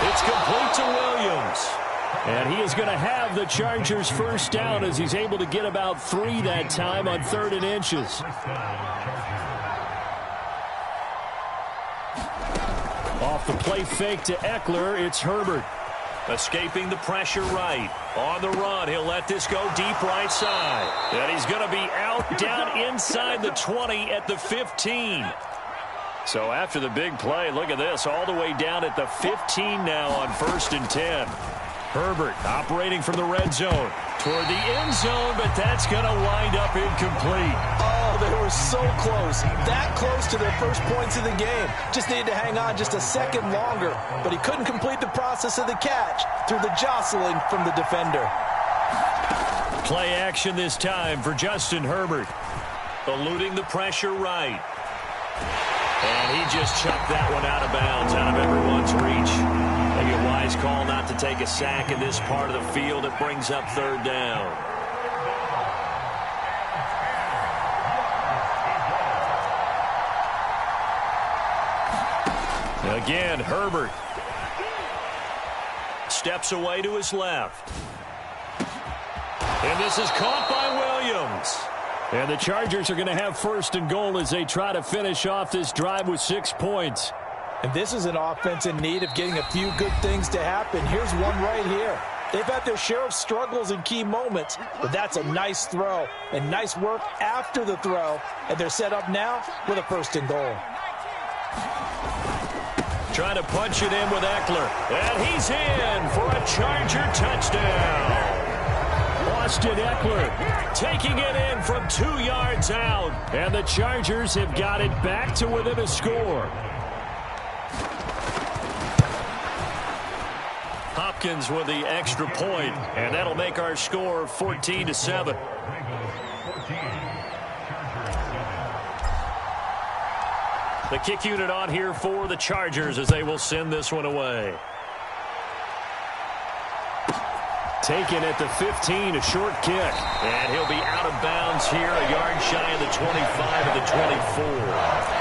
It's complete to Williams. And he is going to have the Chargers first down as he's able to get about 3 that time on 3rd and inches. Off the play fake to Eckler, it's Herbert. Escaping the pressure right. On the run, he'll let this go deep right side. And he's going to be out down inside the 20 at the 15. So after the big play, look at this, all the way down at the 15 now on 1st and 10. Herbert operating from the red zone toward the end zone, but that's going to wind up incomplete. Oh, they were so close. That close to their first points of the game. Just needed to hang on just a second longer, but he couldn't complete the process of the catch through the jostling from the defender. Play action this time for Justin Herbert. Eluding the pressure right. And he just chucked that one out of bounds, out of everyone's reach. Maybe a wise call not to take a sack in this part of the field. It brings up 3rd down. Again, Herbert steps away to his left. And this is caught by Williams. And the Chargers are going to have 1st and goal as they try to finish off this drive with 6 points. And this is an offense in need of getting a few good things to happen. Here's one right here. They've had their share of struggles in key moments, but that's a nice throw and nice work after the throw. And they're set up now with a 1st and goal. Trying to punch it in with Eckler. And he's in for a Charger touchdown. Austin Eckler taking it in from 2 yards out. And the Chargers have got it back to within a score. Hopkins with the extra point, and that'll make our score 14-7. The kick unit on here for the Chargers as they will send this one away. Taken at the 15, a short kick. And he'll be out of bounds here, a yard shy of the 25 of the 24.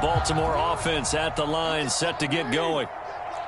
Baltimore offense at the line, set to get going.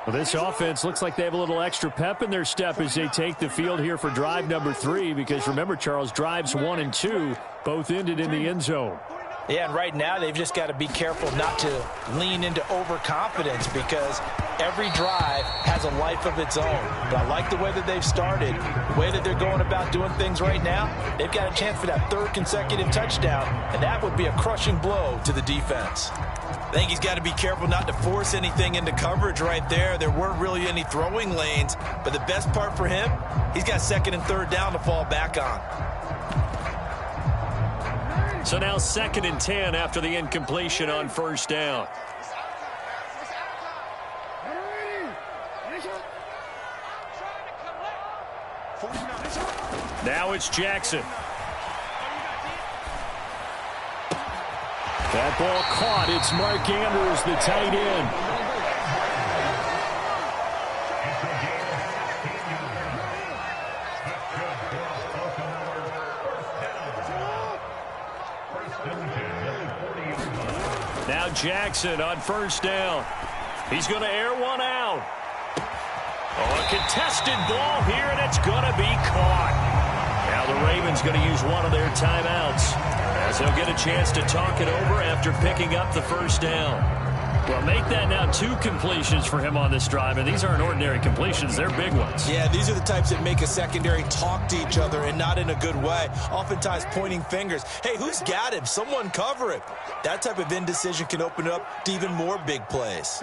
Well, this offense looks like they have a little extra pep in their step as they take the field here for drive number 3, because remember, Charles, drives 1 and 2 both ended in the end zone. Yeah, and right now they've just got to be careful not to lean into overconfidence because every drive has a life of its own. But I like the way that they've started, the way that they're going about doing things right now. They've got a chance for that third consecutive touchdown, and that would be a crushing blow to the defense. I think he's got to be careful not to force anything into coverage right there. There weren't really any throwing lanes, but the best part for him, he's got second and third down to fall back on. So now 2nd and 10 after the incompletion on first down. Now it's Jackson. That ball caught. It's Mark Andrews, the tight end. Now Jackson on first down. He's going to air one out. Oh, a contested ball here, and it's going to be caught. Now the Ravens going to use one of their timeouts as they'll get a chance to talk it over after picking up the first down. Well, make that now 2 completions for him on this drive, and these aren't ordinary completions. They're big ones. Yeah, these are the types that make a secondary talk to each other and not in a good way. Oftentimes pointing fingers. Hey, who's got him? Someone cover it. That type of indecision can open it up to even more big plays.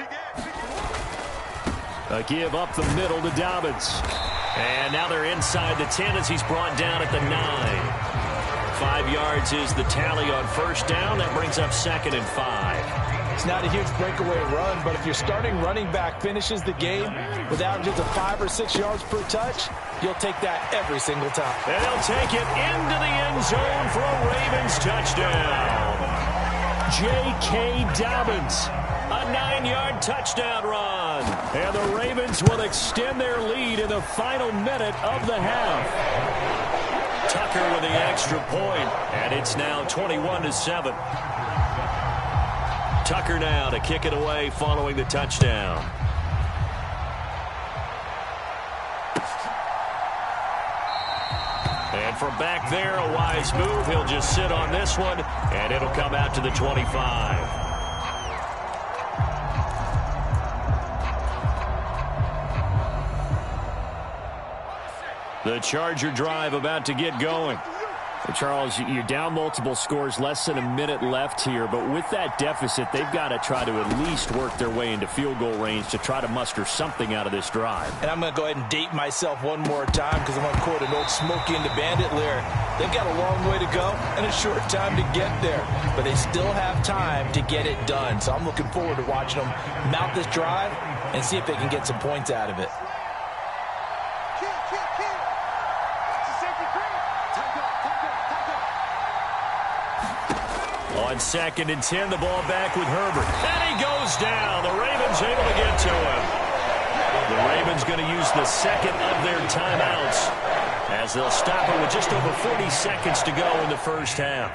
A give up the middle to Dobbins. And now they're inside the 10 as he's brought down at the 9. 5 yards is the tally on first down. That brings up 2nd and 5. It's not a huge breakaway run, but if your starting running back finishes the game with averages of 5 or 6 yards per touch, you'll take that every single time. And they'll take it into the end zone for a Ravens touchdown. J.K. Dobbins, a 9-yard touchdown run. And the Ravens will extend their lead in the final minute of the half. Tucker with the extra point, and it's now 21-7. Tucker now to kick it away following the touchdown. And from back there, a wise move. He'll just sit on this one, and it'll come out to the 25. The Charger drive about to get going. Charles, you're down multiple scores, less than a minute left here, but with that deficit, they've got to try to at least work their way into field goal range to try to muster something out of this drive. And I'm going to go ahead and date myself one more time because I'm going to quote an old Smokey and the Bandit lyric. They've got a long way to go and a short time to get there, but they still have time to get it done. So I'm looking forward to watching them mount this drive and see if they can get some points out of it. On 2nd and 10, the ball back with Herbert. And he goes down. The Ravens able to get to him. The Ravens going to use the second of their timeouts as they'll stop it with just over 40 seconds to go in the first half.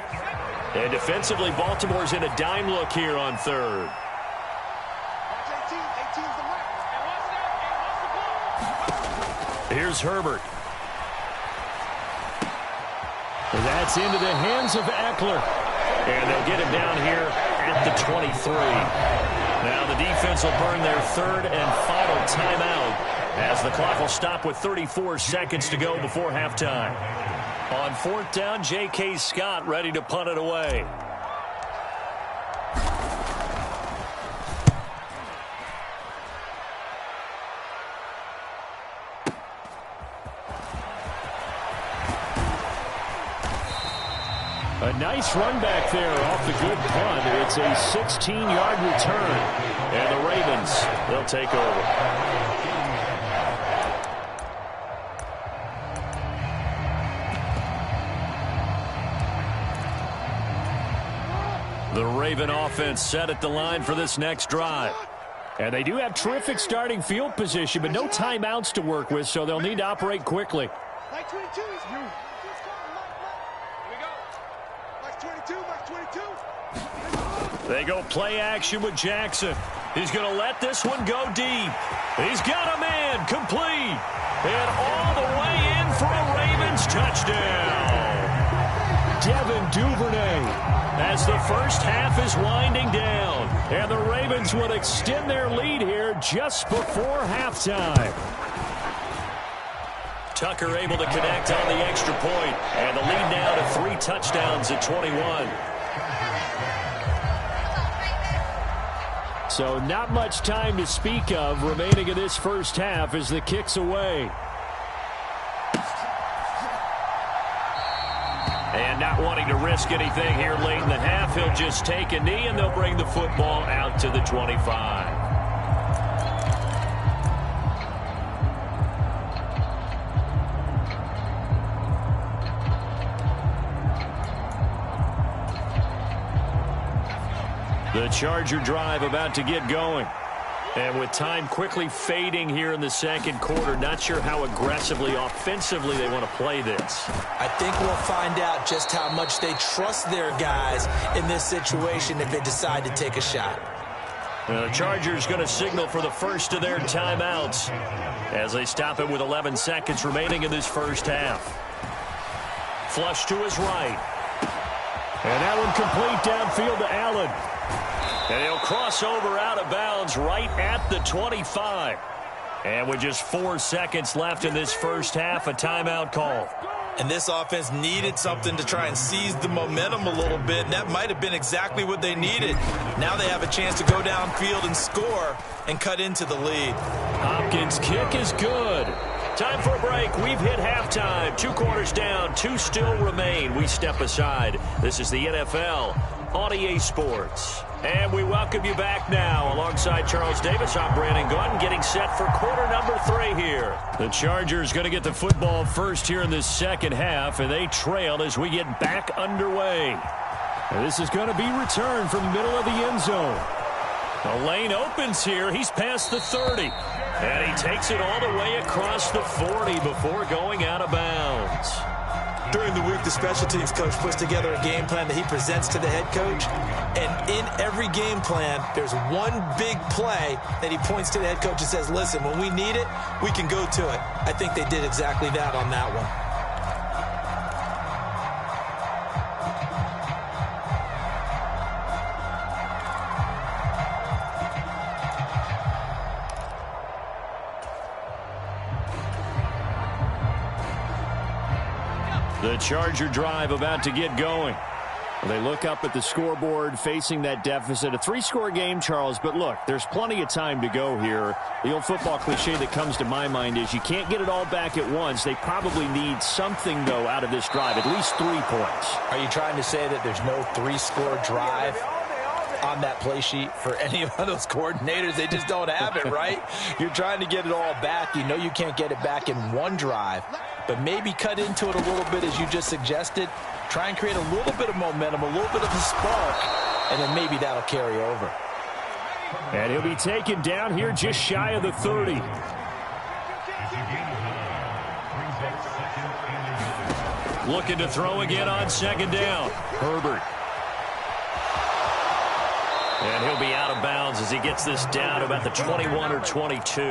And defensively, Baltimore's in a dime look here on third. Here's Herbert. That's into the hands of Eckler. And they'll get him down here at the 23. Now the defense will burn their third and final timeout as the clock will stop with 34 seconds to go before halftime. On 4th down, J.K. Scott ready to punt it away. A nice run back there off the good punt. It's a 16-yard return. And the Ravens, they'll take over. The Raven offense set at the line for this next drive. And they do have terrific starting field position, but no timeouts to work with, so they'll need to operate quickly. Like 22 is you. They go play action with Jackson. He's going to let this one go deep. He's got a man complete. And all the way in for a Ravens touchdown. Devin Duvernay. As the first half is winding down, and the Ravens will extend their lead here just before halftime. Tucker able to connect on the extra point, and the lead now to 3 touchdowns at 21. So not much time to speak of remaining in this first half as the kick's away. And not wanting to risk anything here late in the half, he'll just take a knee, and they'll bring the football out to the 25. The Charger drive about to get going. And with time quickly fading here in the second quarter, not sure how aggressively, offensively they want to play this. I think we'll find out just how much they trust their guys in this situation if they decide to take a shot. The Chargers going to signal for the first of their timeouts as they stop it with 11 seconds remaining in this first half. Flush to his right. And that one complete downfield to Allen. And he'll cross over out of bounds right at the 25. And with just 4 seconds left in this first half, a timeout call. And this offense needed something to try and seize the momentum a little bit, and that might have been exactly what they needed. Now they have a chance to go downfield and score and cut into the lead. Hopkins' kick is good. Time for a break. We've hit halftime. 2 quarters down, 2 still remain. We step aside. This is the NFL on EA Sports. And we welcome you back now. Alongside Charles Davis, I'm Brandon Gaudin, getting set for quarter number 3 here. The Chargers going to get the football first here in this second half, and they trail as we get back underway. And this is going to be returned from the middle of the end zone. The lane opens here. He's past the 30. And he takes it all the way across the 40 before going out of bounds. During the week, the special teams coach puts together a game plan that he presents to the head coach. And in every game plan, there's one big play that he points to the head coach and says, listen, when we need it, we can go to it. I think they did exactly that on that one. The Charger drive about to get going. They look up at the scoreboard facing that deficit. A 3-score game, Charles, but look, there's plenty of time to go here. The old football cliche that comes to my mind is you can't get it all back at once. They probably need something, though, out of this drive, at least 3 points. Are you trying to say that there's no 3-score drive on that play sheet for any of those coordinators? They just don't have it, right? You're trying to get it all back. You know you can't get it back in one drive, but maybe cut into it a little bit as you just suggested. Try and create a little bit of momentum, a little bit of a spark, and then maybe that'll carry over. And he'll be taken down here just shy of the 30. Looking to throw again on second down. Herbert. And he'll be out of bounds as he gets this down about the 21 or 22.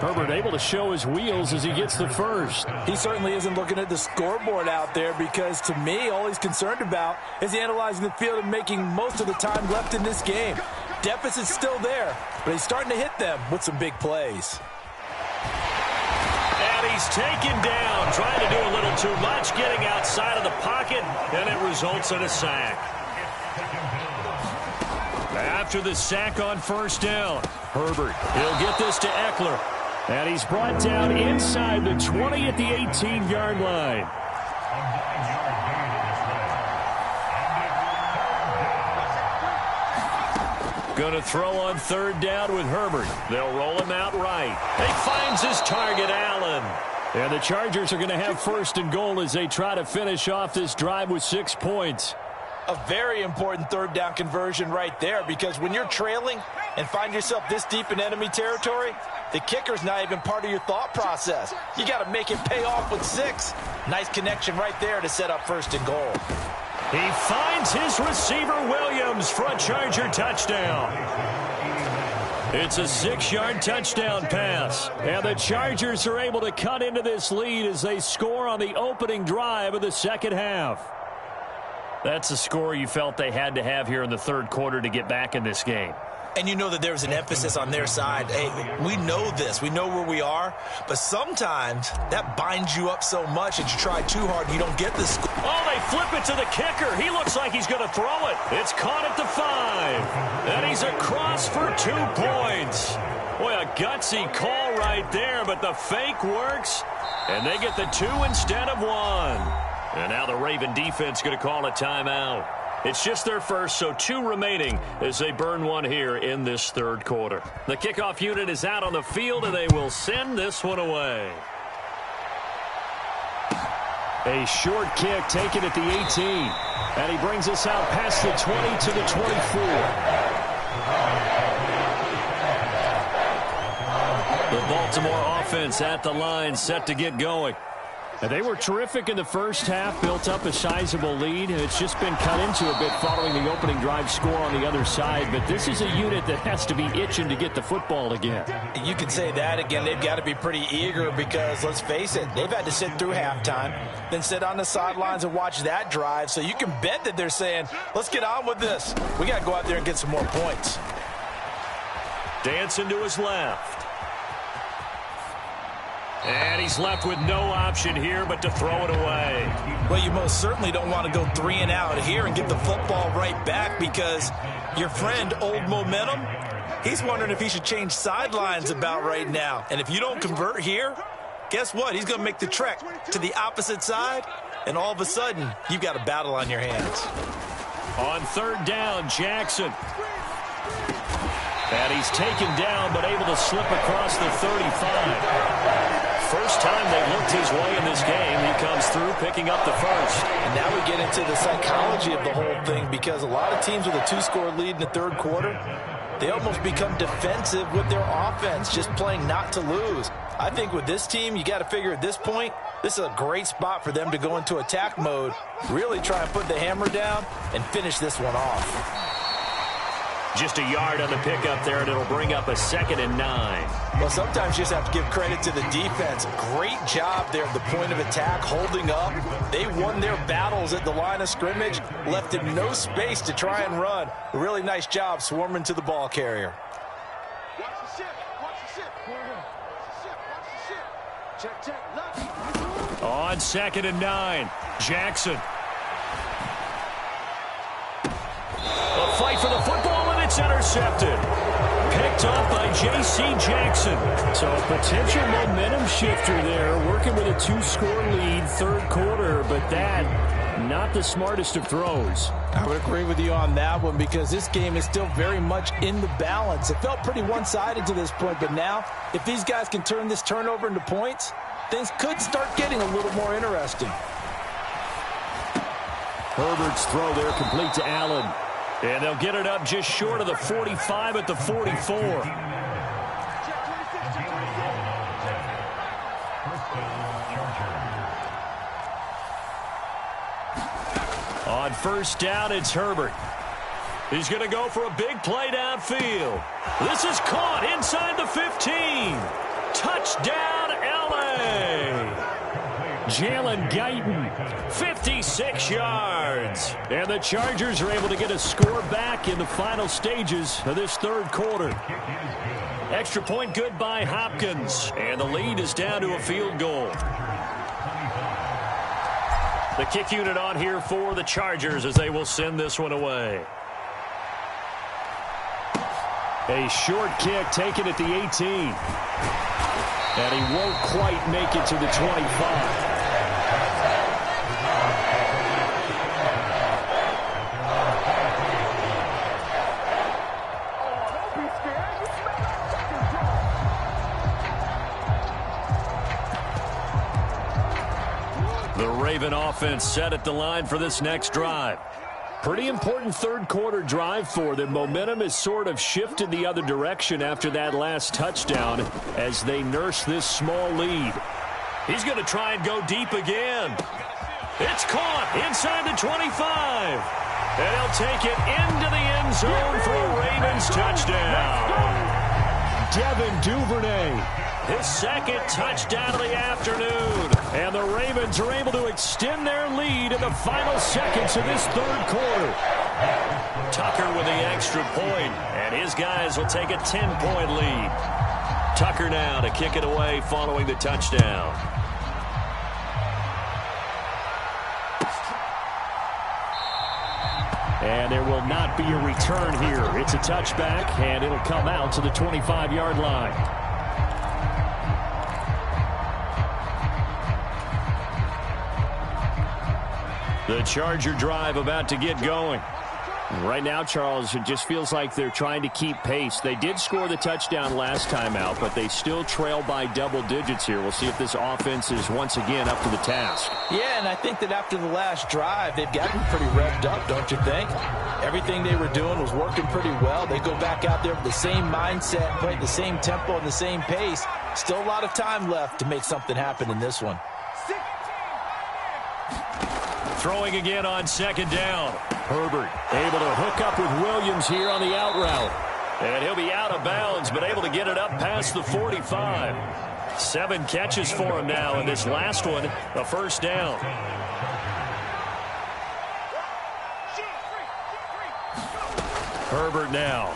Herbert able to show his wheels as he gets the first. He certainly isn't looking at the scoreboard out there because, to me, all he's concerned about is analyzing the field and making most of the time left in this game. Deficit's still there, but he's starting to hit them with some big plays. And he's taken down, trying to do a little too much, getting outside of the pocket, and it results in a sack. After the sack on first down, Herbert, he'll get this to Eckler. And he's brought down inside the 20 at the 18-yard line. Going to throw on third down with Herbert. They'll roll him out right. He finds his target, Allen. And the Chargers are going to have first and goal as they try to finish off this drive with 6 points. A very important third down conversion right there, because when you're trailing and find yourself this deep in enemy territory, the kicker's not even part of your thought process. You got to make it pay off with 6. Nice connection right there to set up first and goal. He finds his receiver, Williams, for a Charger touchdown. It's a 6-yard touchdown pass. And the Chargers are able to cut into this lead as they score on the opening drive of the second half. That's a score you felt they had to have here in the third quarter to get back in this game. And you know that there's an emphasis on their side. Hey, we know this. We know where we are. But sometimes that binds you up so much that you try too hard and you don't get the score. Oh, they flip it to the kicker. He looks like he's going to throw it. It's caught at the 5. And he's across for 2 points. Boy, a gutsy call right there, but the fake works. And they get the 2 instead of 1. And now the Raven defense going to call a timeout. It's just their first, so 2 remaining as they burn 1 here in this third quarter. The kickoff unit is out on the field, and they will send this one away. A short kick taken at the 18. And he brings us out past the 20 to the 24. The Baltimore offense at the line, set to get going. And they were terrific in the first half, built up a sizable lead, and it's just been cut into a bit following the opening drive score on the other side. But this is a unit that has to be itching to get the football again. You can say that again. They've got to be pretty eager because, let's face it, they've had to sit through halftime, then sit on the sidelines and watch that drive. So you can bet that they're saying, let's get on with this. We got to go out there and get some more points. Dancing to his left. And he's left with no option here but to throw it away. Well, you most certainly don't want to go 3 and out here and get the football right back because your friend, Old Momentum, he's wondering if he should change sidelines about right now. And if you don't convert here, guess what? He's going to make the trek to the opposite side, and all of a sudden, you've got a battle on your hands. On third down, Jackson. And he's taken down but able to slip across the 35. First time they looked his way in this game. He comes through picking up the first. And now we get into the psychology of the whole thing because a lot of teams with a 2-score lead in the third quarter, they almost become defensive with their offense, just playing not to lose. I think with this team, you got to figure at this point, this is a great spot for them to go into attack mode, really try and put the hammer down and finish this one off. Just a yard on the pickup there, and it'll bring up a 2nd and 9. Well, sometimes you just have to give credit to the defense. Great job there at the point of attack, holding up. They won their battles at the line of scrimmage, left him no space to try and run. A really nice job swarming to the ball carrier. On 2nd and 9, Jackson. A fight for the football, and it's intercepted. Picked up by J.C. Jackson. So a potential momentum shifter there, working with a 2-score lead, third quarter, but that, not the smartest of throws. I would agree with you on that one because this game is still very much in the balance. It felt pretty one-sided to this point, but now, if these guys can turn this turnover into points, things could start getting a little more interesting. Herbert's throw there complete to Allen. And they'll get it up just short of the 45 at the 44. On first down, it's Herbert. He's going to go for a big play downfield. This is caught inside the 15. Touchdown, L.A. Jalen Guyton, 56 yards. And the Chargers are able to get a score back in the final stages of this third quarter. Extra point good by Hopkins. And the lead is down to a field goal. The kick unit on here for the Chargers as they will send this one away. A short kick taken at the 18. And he won't quite make it to the 25. The Raven offense set at the line for this next drive. Pretty important third quarter drive for them. Momentum has sort of shifted the other direction after that last touchdown as they nurse this small lead. He's going to try and go deep again. It's caught inside the 25. And he'll take it into the end zone for a Ravens touchdown. Devin Duvernay his second touchdown of the afternoon. And the Ravens are able to extend their lead in the final seconds of this third quarter. Tucker with the extra point, and his guys will take a 10-point lead. Tucker now to kick it away following the touchdown. And there will not be a return here. It's a touchback, and it'll come out to the 25-yard line. The Charger drive about to get going. Right now, Charles, it just feels like they're trying to keep pace. They did score the touchdown last time out, but they still trail by double digits here. We'll see if this offense is once again up to the task. Yeah, and I think that after the last drive, they've gotten pretty revved up, don't you think? Everything they were doing was working pretty well. They go back out there with the same mindset, play the same tempo and the same pace. Still a lot of time left to make something happen in this one. Throwing again on second down. Herbert able to hook up with Williams here on the out route. And he'll be out of bounds, but able to get it up past the 45. 7 catches for him now, and this last one, a first down. Herbert now.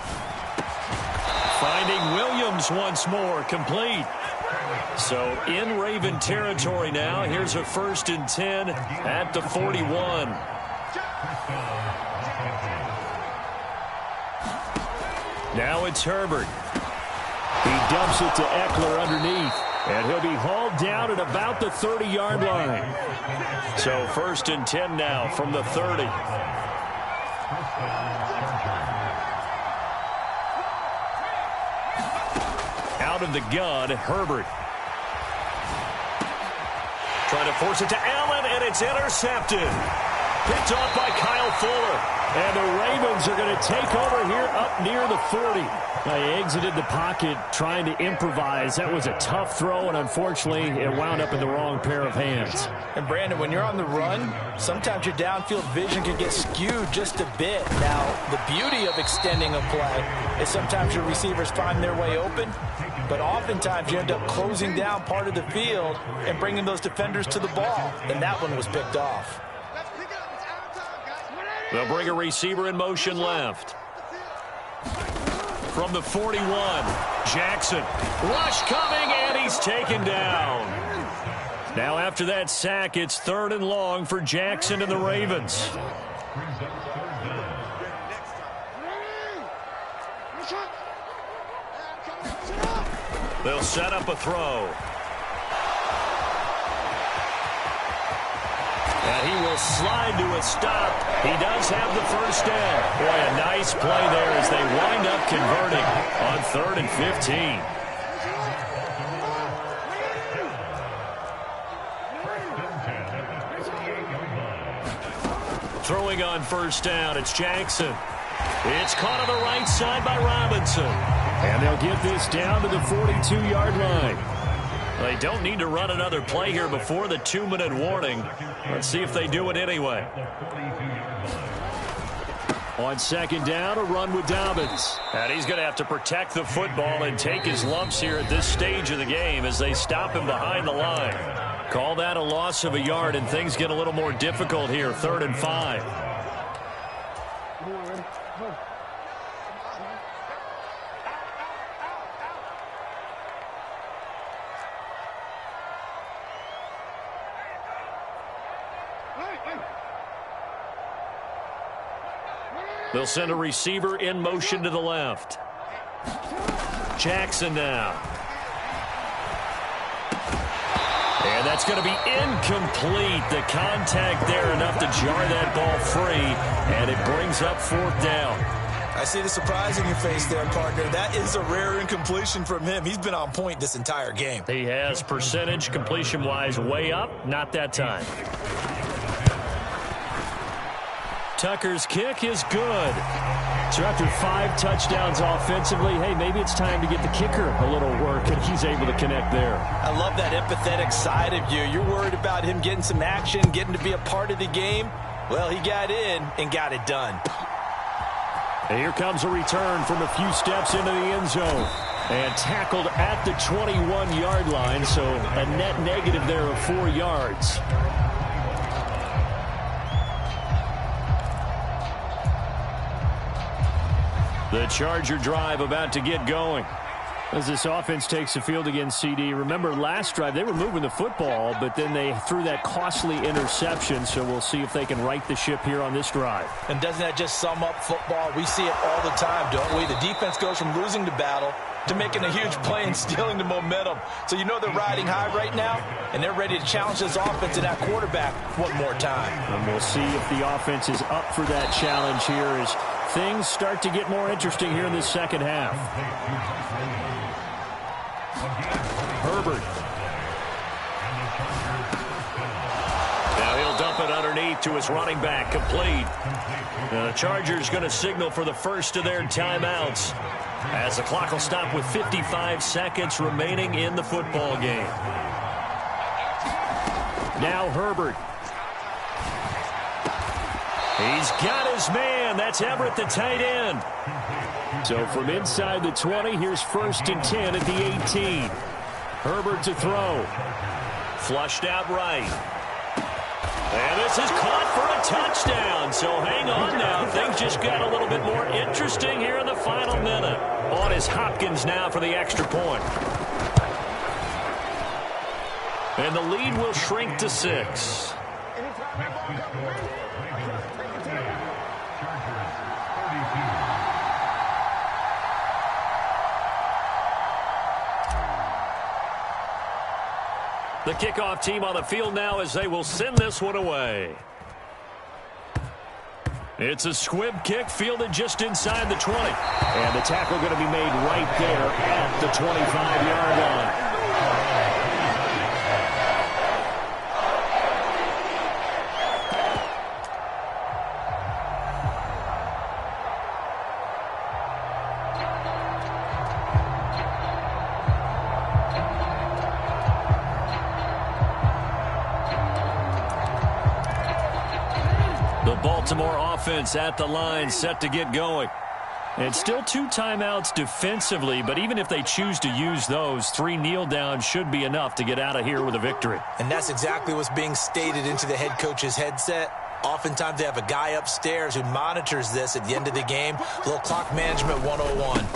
Finding Williams once more, complete. So in Raven territory now. Here's a 1st and 10 at the 41. Now it's Herbert. He dumps it to Eckler underneath, and he'll be hauled down at about the 30-yard line. So 1st and 10 now from the 30. Out of the gun, Herbert. Trying to force it to Allen, and it's intercepted. Picked off by Kyle Fuller. And the Ravens are going to take over here up near the 40. They exited the pocket trying to improvise. That was a tough throw, and unfortunately, it wound up in the wrong pair of hands. And, Brandon, when you're on the run, sometimes your downfield vision can get skewed just a bit. Now, the beauty of extending a play is sometimes your receivers find their way open, but oftentimes you end up closing down part of the field and bringing those defenders to the ball. And that one was picked off. They'll bring a receiver in motion left. From the 41, Jackson. Rush coming, and he's taken down. Now after that sack, it's 3rd and long for Jackson and the Ravens. They'll set up a throw. And he will slide to a stop. He does have the first down. Boy, a nice play there as they wind up converting on 3rd and 15. Throwing on first down, it's Jackson. It's caught on the right side by Robinson. And they'll get this down to the 42-yard line. They don't need to run another play here before the 2-minute warning. Let's see if they do it anyway. On second down, a run with Dobbins. And he's going to have to protect the football and take his lumps here at this stage of the game as they stop him behind the line. Call that a loss of a yard, and things get a little more difficult here, 3rd and 5. They'll send a receiver in motion to the left. Jackson now. And that's going to be incomplete. The contact there enough to jar that ball free, and it brings up 4th down. I see the surprise in your face there, partner. That is a rare incompletion from him. He's been on point this entire game. He has percentage completion-wise way up. Not that time. Tucker's kick is good. So after 5 touchdowns offensively, hey, maybe it's time to get the kicker a little work, and he's able to connect there. I love that empathetic side of you. You're worried about him getting some action, getting to be a part of the game. Well, he got in and got it done. And here comes a return from a few steps into the end zone. And tackled at the 21-yard line, so a net negative there of 4 yards. The Charger drive about to get going. As this offense takes the field against CD, remember last drive they were moving the football, but then they threw that costly interception, so we'll see if they can right the ship here on this drive. And doesn't that just sum up football? We see it all the time, don't we? The defense goes from losing the battle to making a huge play and stealing the momentum. So you know they're riding high right now, and they're ready to challenge this offense and that quarterback one more time. And we'll see if the offense is up for that challenge here as things start to get more interesting here in this second half. Herbert. Now he'll dump it underneath to his running back, complete. Now the Chargers going to signal for the first of their timeouts as the clock will stop with 55 seconds remaining in the football game. Now Herbert. He's got his man. That's Everett, the tight end. So from inside the 20, here's 1st and 10 at the 18. Herbert to throw. Flushed out right. And this is caught for a touchdown. So hang on now. Things just got a little bit more interesting here in the final minute. On is Hopkins now for the extra point. And the lead will shrink to 6. The kickoff team on the field now as they will send this one away. It's a squib kick fielded just inside the 20. And the tackle going to be made right there at the 25-yard line. Baltimore offense at the line, set to get going. And still 2 timeouts defensively, but even if they choose to use those, 3 kneel downs should be enough to get out of here with a victory. And that's exactly what's being stated into the head coach's headset. Oftentimes they have a guy upstairs who monitors this at the end of the game. A little clock management 101.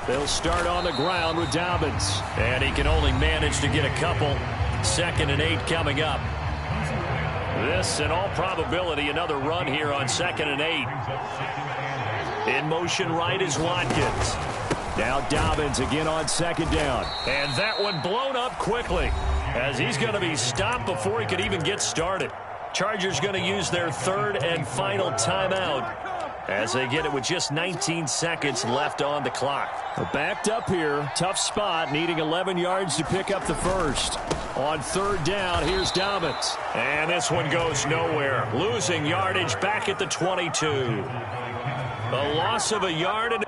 They'll start on the ground with Dobbins. And he can only manage to get a couple. 2nd and 8 coming up. This, in all probability, another run here on 2nd and 8. In motion right is Watkins. Now Dobbins again on 2nd down. And that one blown up quickly as he's going to be stopped before he could even get started. Chargers going to use their 3rd and final timeout as they get it with just 19 seconds left on the clock. Backed up here. Tough spot, needing 11 yards to pick up the first. On 3rd down, here's Dobbins. And this one goes nowhere. Losing yardage back at the 22. A loss of a yard and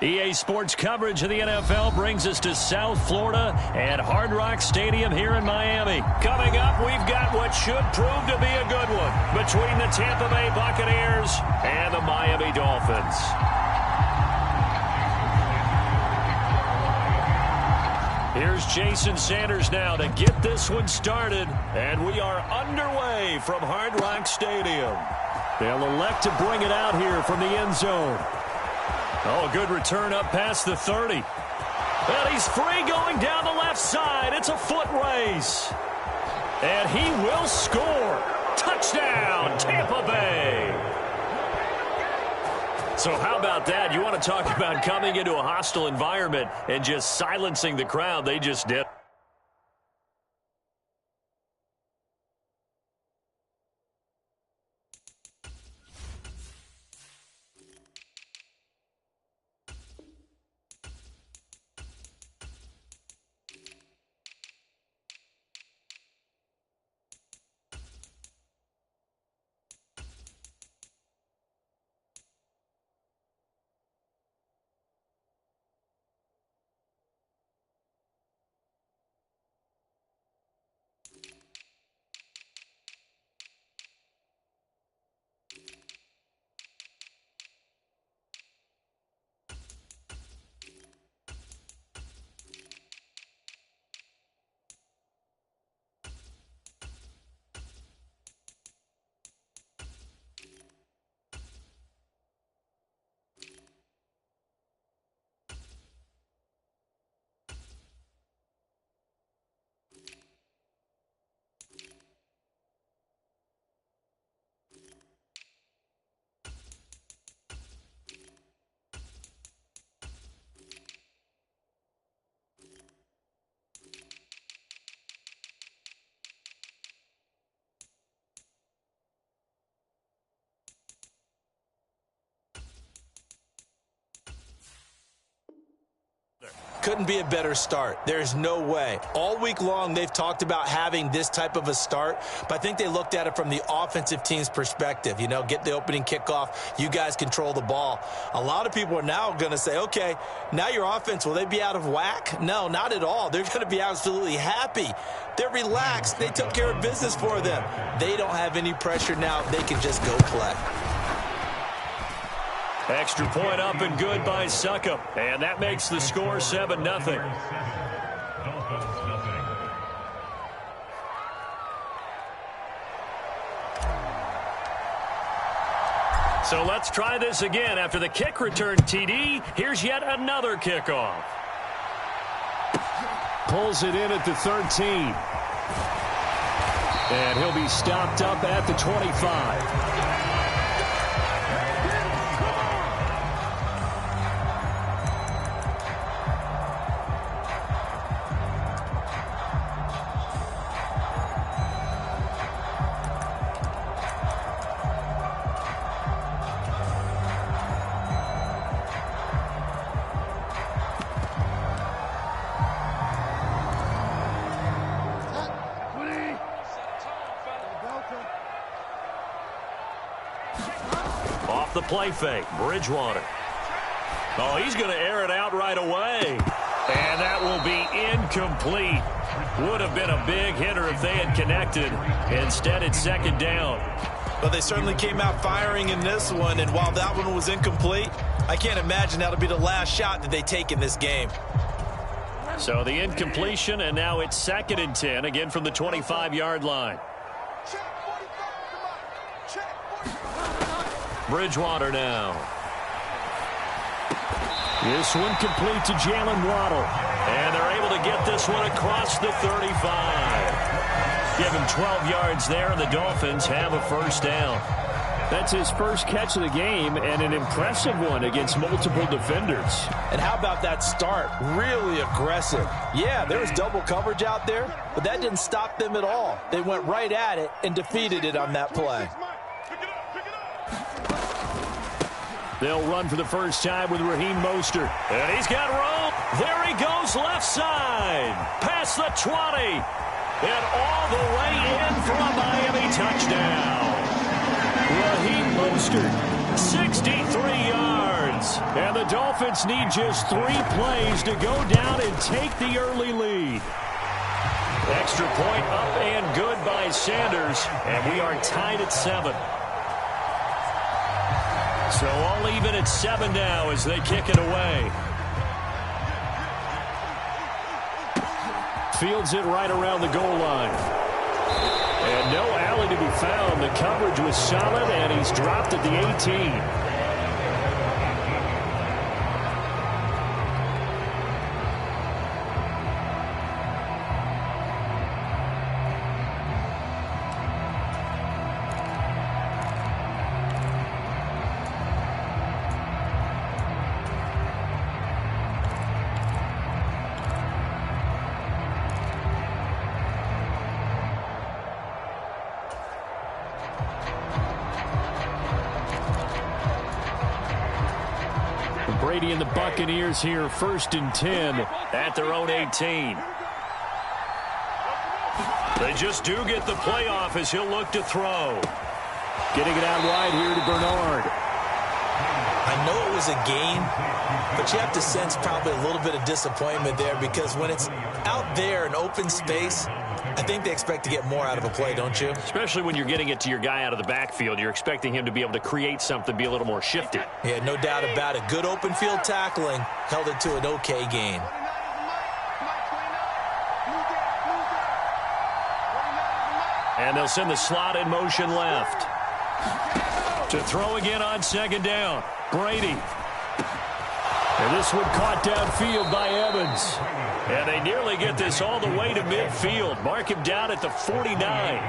EA Sports coverage of the NFL brings us to South Florida at Hard Rock Stadium here in Miami. Coming up, we've got what should prove to be a good one between the Tampa Bay Buccaneers and the Miami Dolphins. Here's Jason Sanders now to get this one started, and we are underway from Hard Rock Stadium. They'll elect to bring it out here from the end zone. Oh, a good return up past the 30. And he's free going down the left side. It's a foot race. And he will score. Touchdown, Tampa Bay. So how about that? You want to talk about coming into a hostile environment and just silencing the crowd. They just did. Couldn't be a better start. There's no way. All week long, they've talked about having this type of a start, but I think they looked at it from the offensive team's perspective. You know, get the opening kickoff. You guys control the ball. A lot of people are now going to say, okay, now your offense, will they be out of whack? No, not at all. They're going to be absolutely happy. They're relaxed. They took care of business for them. They don't have any pressure now. They can just go play. Extra point up and good by Succop. And that makes the score 7-0. So let's try this again. After the kick return TD, here's yet another kickoff. Pulls it in at the 13. And he'll be stopped up at the 25. Off the play fake, Bridgewater. Oh, he's going to air it out right away. And that will be incomplete. Would have been a big hitter if they had connected. Instead, it's second down. But they certainly came out firing in this one, and while that one was incomplete, I can't imagine that'll be the last shot that they take in this game. So the incompletion, and now it's 2nd and 10, again from the 25-yard line. Bridgewater now. This one complete to Jalen Waddle. And they're able to get this one across the 35. Give him 12 yards there, and the Dolphins have a first down. That's his first catch of the game, and an impressive one against multiple defenders. And how about that start? Really aggressive. Yeah, there was double coverage out there, but that didn't stop them at all. They went right at it and defeated it on that play. They'll run for the first time with Raheem Mostert. And he's got room. There he goes left side. Past the 20. And all the way in for a Miami touchdown. Raheem Mostert, 63 yards. Evans. And the Dolphins need just 3 plays to go down and take the early lead. Extra point up and good by Sanders. And we are tied at 7. So all even at 7 now as they kick it away. Fields it right around the goal line. And no alley to be found. The coverage was solid, and he's dropped at the 18. Brady and the Buccaneers here, 1st and 10 at their own 18. They just do get the playoff as he'll look to throw. Getting it out wide here to Bernard. I know it was a game, but you have to sense probably a little bit of disappointment there because when it's out there in open space, I think they expect to get more out of a play, don't you? Especially when you're getting it to your guy out of the backfield. You're expecting him to be able to create something, be a little more shifty. Yeah, no doubt about it. Good open field tackling held it to an okay game. And they'll send the slot in motion left. To throw again on 2nd down. Brady. And this one caught downfield by Evans. And they nearly get this all the way to midfield. Mark him down at the 49.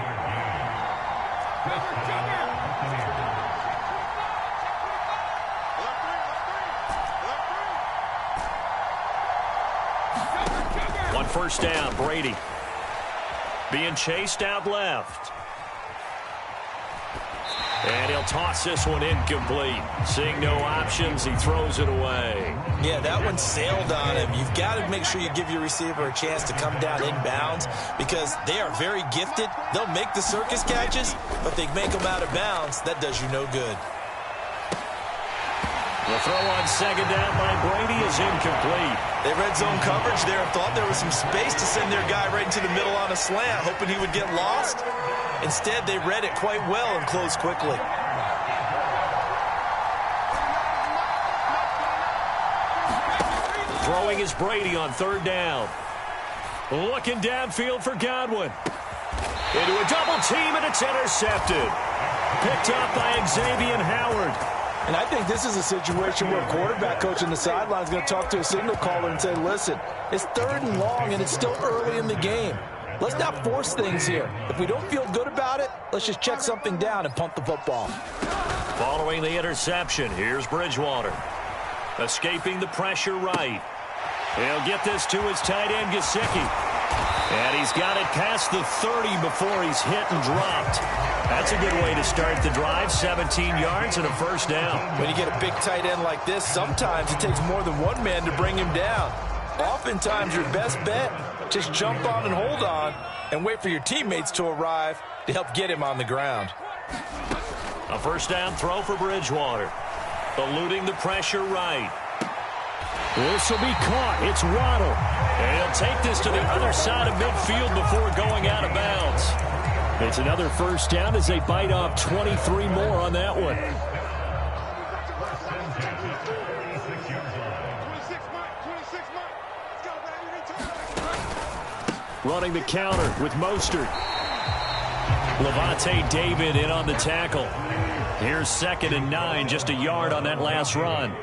One first down, Brady. Being chased out left. And he'll toss this one incomplete. Seeing no options, he throws it away. Yeah, that one sailed on him. You've got to make sure you give your receiver a chance to come down inbounds because they are very gifted. They'll make the circus catches, but they make them out of bounds. That does you no good. The throw on 2nd down by Brady is incomplete. They red zone coverage there and thought there was some space to send their guy right into the middle on a slant, hoping he would get lost. Instead, they read it quite well and closed quickly. Throwing is Brady on 3rd down. Looking downfield for Godwin. Into a double team, and it's intercepted. Picked up by Xavier Howard. And I think this is a situation where a quarterback coach on the sideline is going to talk to a signal caller and say, listen, it's 3rd and long, and it's still early in the game. Let's not force things here. If we don't feel good about it, let's just check something down and punt the football. Following the interception, here's Bridgewater. Escaping the pressure right. He'll get this to his tight end, Gesicki. And he's got it past the 30 before he's hit and dropped. That's a good way to start the drive. 17 yards and a first down. When you get a big tight end like this, sometimes it takes more than one man to bring him down. Oftentimes, your best bet, just jump on and hold on and wait for your teammates to arrive to help get him on the ground. A first down throw for Bridgewater. Eluding the pressure right. This will be caught. It's Waddle. And he'll take this to the other side of midfield before going out of bounds. It's another first down as they bite off 23 more on that one. Running the counter with Mostert. Levante David in on the tackle. Here's 2nd and 9, just a yard on that last run.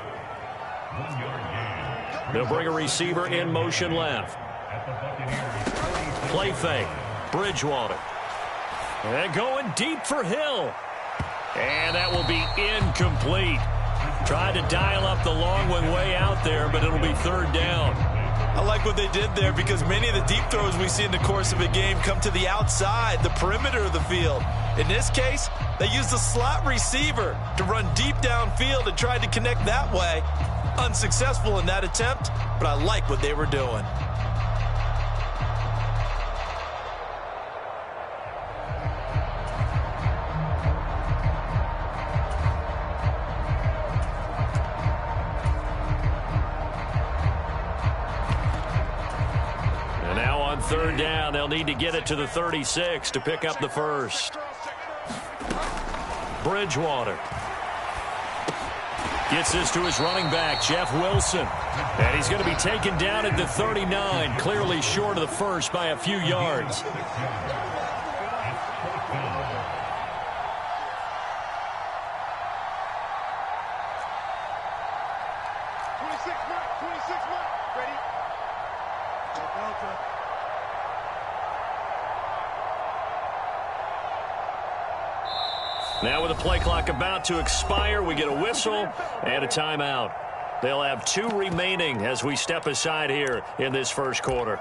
They'll bring a receiver in motion left. Play fake. Bridgewater. And going deep for Hill. And that will be incomplete. Tried to dial up the long one way out there, but it'll be 3rd down. I like what they did there because many of the deep throws we see in the course of a game come to the outside, the perimeter of the field. In this case, they used the slot receiver to run deep downfield and tried to connect that way. Unsuccessful in that attempt, but I like what they were doing. on third down. They'll need to get it to the 36 to pick up the first. Bridgewater gets this to his running back, Jeff Wilson. And he's going to be taken down at the 39, clearly short of the first by a few yards. Now with the play clock about to expire, we get a whistle and a timeout. They'll have 2 remaining as we step aside here in this first quarter.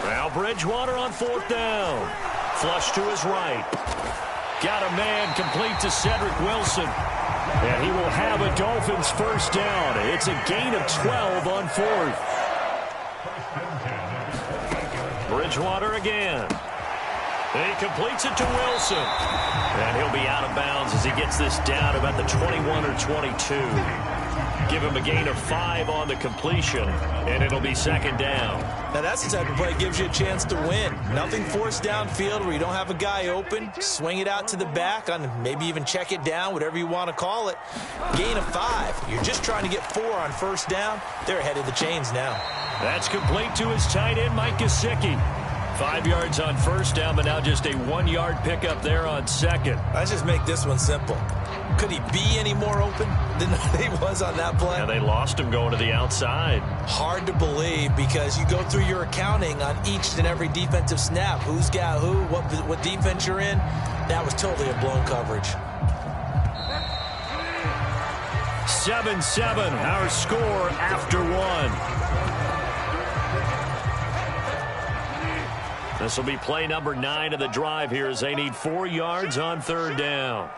Now Bridgewater on fourth down. Flush to his right. Got a man complete to Cedric Wilson. And he will have a Dolphins first down. It's a gain of 12 on fourth. Bridgewater again. He completes it to Wilson. And he'll be out of bounds as he gets this down about the 21 or 22. Give him a gain of 5 on the completion, and it'll be second down. Now that's the type of play that gives you a chance to win. Nothing forced downfield where you don't have a guy open. Swing it out to the back, on maybe even check it down, whatever you want to call it. Gain of 5. You're just trying to get 4 on first down. They're ahead of the chains now. That's complete to his tight end, Mike Gesicki. 5 yards on first down, but now just a 1-yard pickup there on second. Let's just make this one simple. Could he be any more open than he was on that play? Yeah, they lost him going to the outside. Hard to believe because you go through your accounting on each and every defensive snap. Who's got who, what defense you're in. That was totally a blown coverage. 7-7, our score after 1. This will be play number 9 of the drive here as they need 4 yards on third down.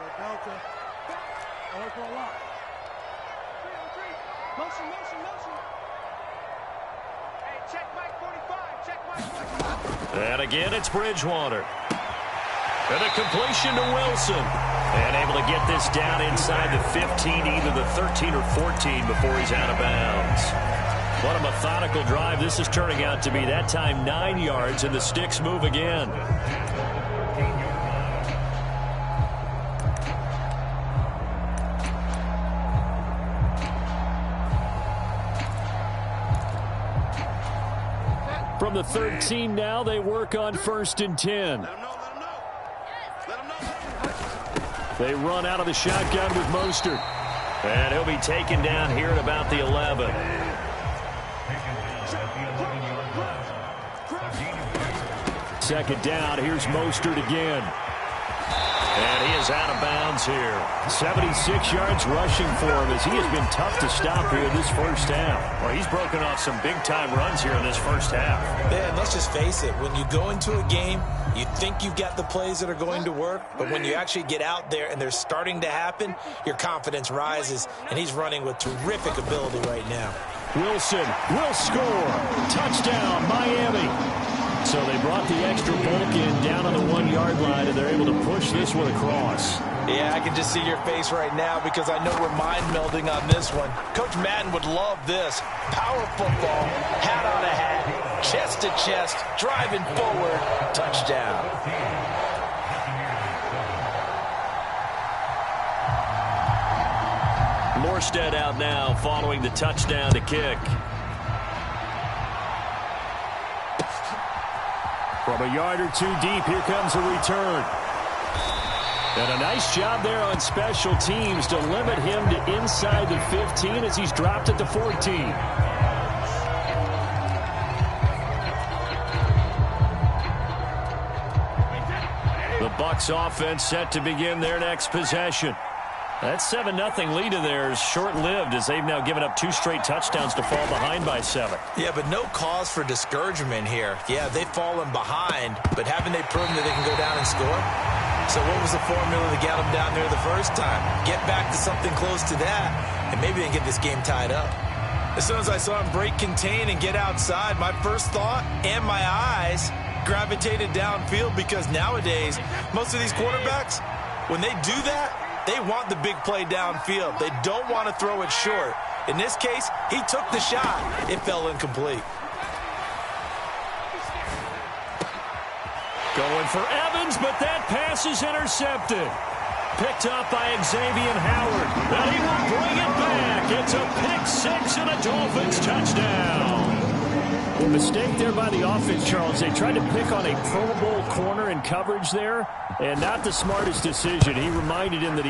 And again, it's Bridgewater. And a completion to Wilson. And able to get this down inside the 15, either the 13 or 14 before he's out of bounds. What a methodical drive this is turning out to be. That time 9 yards, and the sticks move again. From the 13 now, they work on 1st and 10. They run out of the shotgun with Mostert. And he'll be taken down here at about the 11. Second down, here's Mostert again. And he is out of bounds here. 76 yards rushing for him as he has been tough to stop here this first half. Well, he's broken off some big-time runs here in this first half. Yeah, and let's just face it. When you go into a game, you think you've got the plays that are going to work, but when you actually get out there and they're starting to happen, your confidence rises, and he's running with terrific ability right now. Wilson will score. Touchdown, Miami. So they brought the extra bulk in down on the 1-yard line, and they're able to push this one across. Yeah, I can just see your face right now because I know we're mind melding on this one. Coach Madden would love this. Power football, hat on a hat, chest to chest, driving forward, touchdown. Morstead out now following the touchdown to kick. From a yard or 2 deep, here comes a return. And a nice job there on special teams to limit him to inside the 15 as he's dropped at the 14. The Bucs offense set to begin their next possession. That 7-0 lead of theirs short-lived as they've now given up 2 straight touchdowns to fall behind by 7. Yeah, but no cause for discouragement here. Yeah, they've fallen behind, but haven't they proven that they can go down and score? So what was the formula to get them down there the first time? Get back to something close to that, and maybe they get this game tied up. As soon as I saw him break contain and get outside, my first thought and my eyes gravitated downfield, because nowadays, most of these quarterbacks, when they do that, they want the big play downfield. They don't want to throw it short. In this case, he took the shot. It fell incomplete. Going for Evans, but that pass is intercepted. Picked up by Xavier Howard. And he will bring it back. It's a pick-6 and a Dolphins touchdown. Well, mistake there by the offense, Charles. They tried to pick on a Pro Bowl corner in coverage there, and not the smartest decision. He reminded him that he